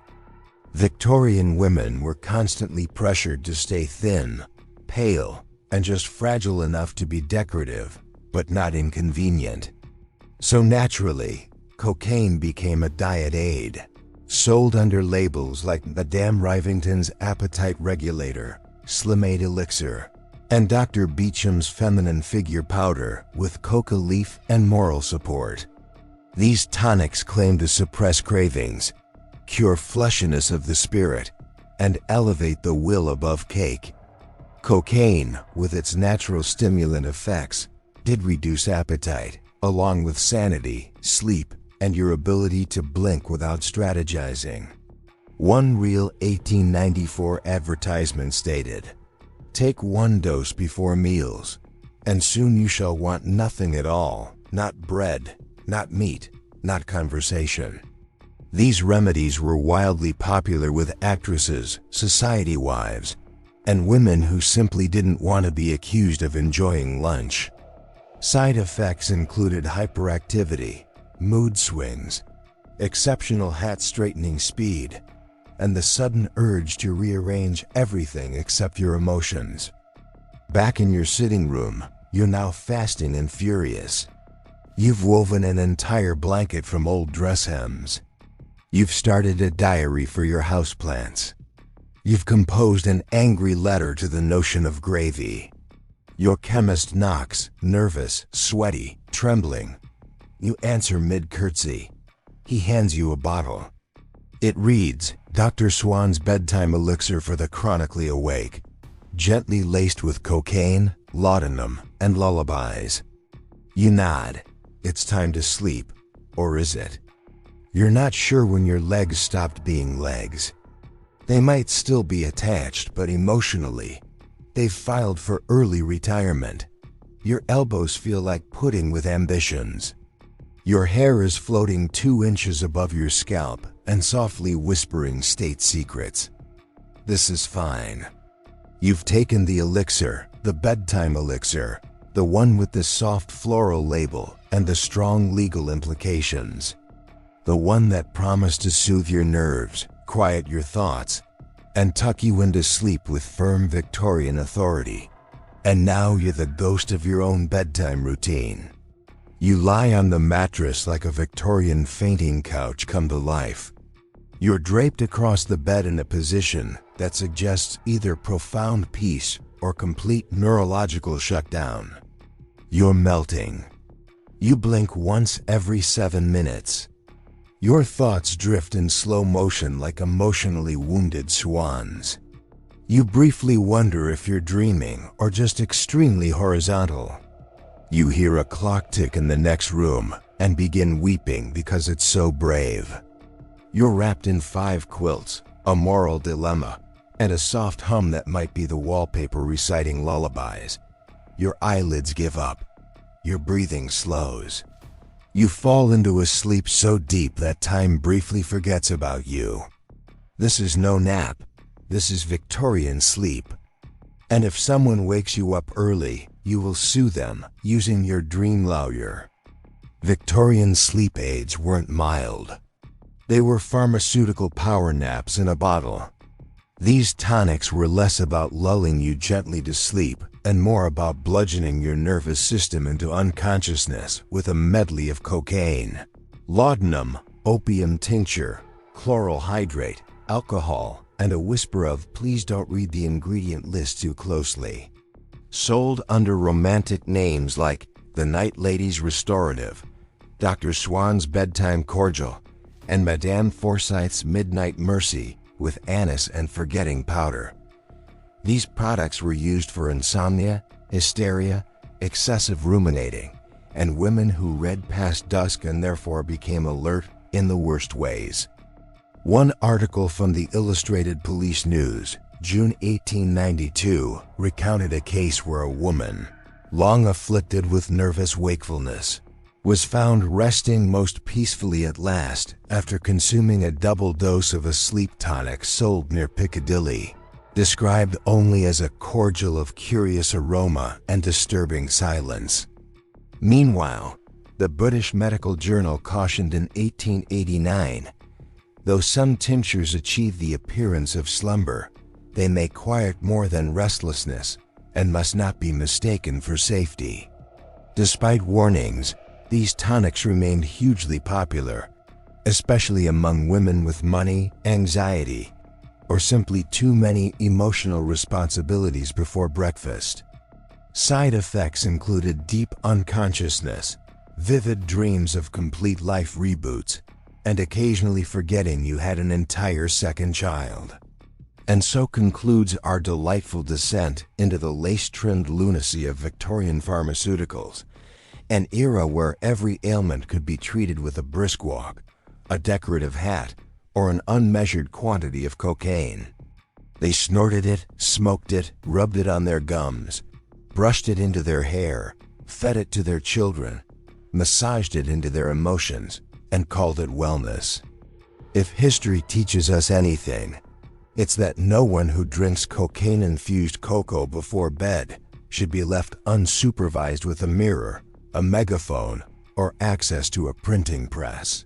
Victorian women were constantly pressured to stay thin, pale, and just fragile enough to be decorative, but not inconvenient. So naturally, cocaine became a diet aid, sold under labels like Madame Rivington's Appetite Regulator, Slimate Elixir, and Dr. Beecham's Feminine Figure Powder with coca leaf and moral support. These tonics claim to suppress cravings, cure fleshiness of the spirit, and elevate the will above cake. Cocaine, with its natural stimulant effects, did reduce appetite, along with sanity, sleep, and your ability to blink without strategizing. One real 1894 advertisement stated, "Take one dose before meals, and soon you shall want nothing at all, not bread, not meat, not conversation." These remedies were wildly popular with actresses, society wives, and women who simply didn't want to be accused of enjoying lunch. Side effects included hyperactivity, mood swings, exceptional hat straightening speed, and the sudden urge to rearrange everything except your emotions. Back in your sitting room, you're now fasting and furious. You've woven an entire blanket from old dress hems. You've started a diary for your houseplants. You've composed an angry letter to the notion of gravy. Your chemist knocks, nervous, sweaty, trembling. You answer mid-curtsy. He hands you a bottle. It reads, "Dr. Swan's bedtime elixir for the chronically awake, gently laced with cocaine, laudanum, and lullabies." You nod. It's time to sleep. Or is it? You're not sure when your legs stopped being legs. They might still be attached, but emotionally, they've filed for early retirement. Your elbows feel like pudding with ambitions. Your hair is floating 2 inches above your scalp and softly whispering state secrets. This is fine. You've taken the elixir, the bedtime elixir, the one with the soft floral label and the strong legal implications. The one that promised to soothe your nerves, quiet your thoughts, and tuck you into sleep with firm Victorian authority. And now you're the ghost of your own bedtime routine. You lie on the mattress like a Victorian fainting couch come to life. You're draped across the bed in a position that suggests either profound peace or complete neurological shutdown. You're melting. You blink once every 7 minutes. Your thoughts drift in slow motion like emotionally wounded swans. You briefly wonder if you're dreaming or just extremely horizontal. You hear a clock tick in the next room and begin weeping because it's so brave. You're wrapped in 5 quilts, a moral dilemma, and a soft hum that might be the wallpaper reciting lullabies. Your eyelids give up. Your breathing slows. You fall into a sleep so deep that time briefly forgets about you. This is no nap. This is Victorian sleep. And if someone wakes you up early, you will sue them using your dream lawyer. Victorian sleep aids weren't mild. They were pharmaceutical power naps in a bottle. These tonics were less about lulling you gently to sleep and more about bludgeoning your nervous system into unconsciousness with a medley of cocaine, laudanum, opium tincture, chloral hydrate, alcohol, and a whisper of "please don't read the ingredient list too closely." Sold under romantic names like the Night Lady's Restorative, Dr. Swan's Bedtime Cordial, and Madame Forsyth's Midnight Mercy with anise and forgetting powder. These products were used for insomnia, hysteria, excessive ruminating, and women who read past dusk and therefore became alert in the worst ways. One article from the Illustrated Police News, June 1892, recounted a case where a woman, long afflicted with nervous wakefulness, was found resting most peacefully at last after consuming a double dose of a sleep tonic sold near Piccadilly, described only as a cordial of curious aroma and disturbing silence. Meanwhile, the British Medical Journal cautioned in 1889, though some tinctures achieve the appearance of slumber, they may quiet more than restlessness and must not be mistaken for safety. Despite warnings, these tonics remained hugely popular, especially among women with money, anxiety, or simply too many emotional responsibilities before breakfast. Side effects included deep unconsciousness, vivid dreams of complete life reboots, and occasionally forgetting you had an entire second child. And so concludes our delightful descent into the lace-trimmed lunacy of Victorian pharmaceuticals, an era where every ailment could be treated with a brisk walk, a decorative hat, or an unmeasured quantity of cocaine. They snorted it, smoked it, rubbed it on their gums, brushed it into their hair, fed it to their children, massaged it into their emotions, and called it wellness. If history teaches us anything, it's that no one who drinks cocaine-infused cocoa before bed should be left unsupervised with a mirror, a megaphone, or access to a printing press.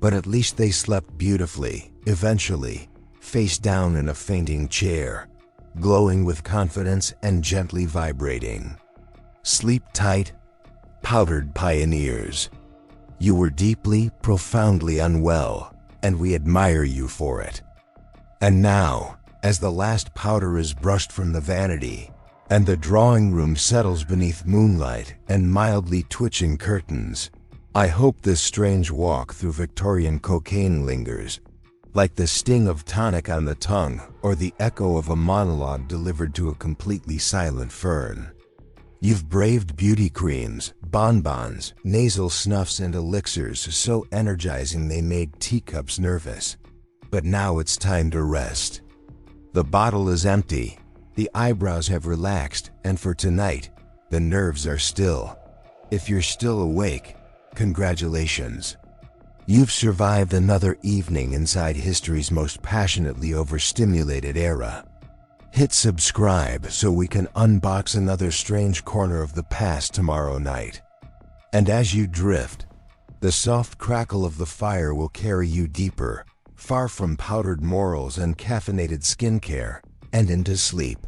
But at least they slept beautifully, eventually, face down in a fainting chair, glowing with confidence and gently vibrating. Sleep tight, powdered pioneers. You were deeply, profoundly unwell, and we admire you for it. And now, as the last powder is brushed from the vanity, and the drawing room settles beneath moonlight and mildly twitching curtains, I hope this strange walk through Victorian cocaine lingers, like the sting of tonic on the tongue or the echo of a monologue delivered to a completely silent fern. You've braved beauty creams, bonbons, nasal snuffs, and elixirs so energizing they made teacups nervous. But now it's time to rest. The bottle is empty, the eyebrows have relaxed, and for tonight, the nerves are still. If you're still awake, congratulations. You've survived another evening inside history's most passionately overstimulated era. Hit subscribe so we can unbox another strange corner of the past tomorrow night. And as you drift, the soft crackle of the fire will carry you deeper, far from powdered morals and caffeinated skincare, and into sleep.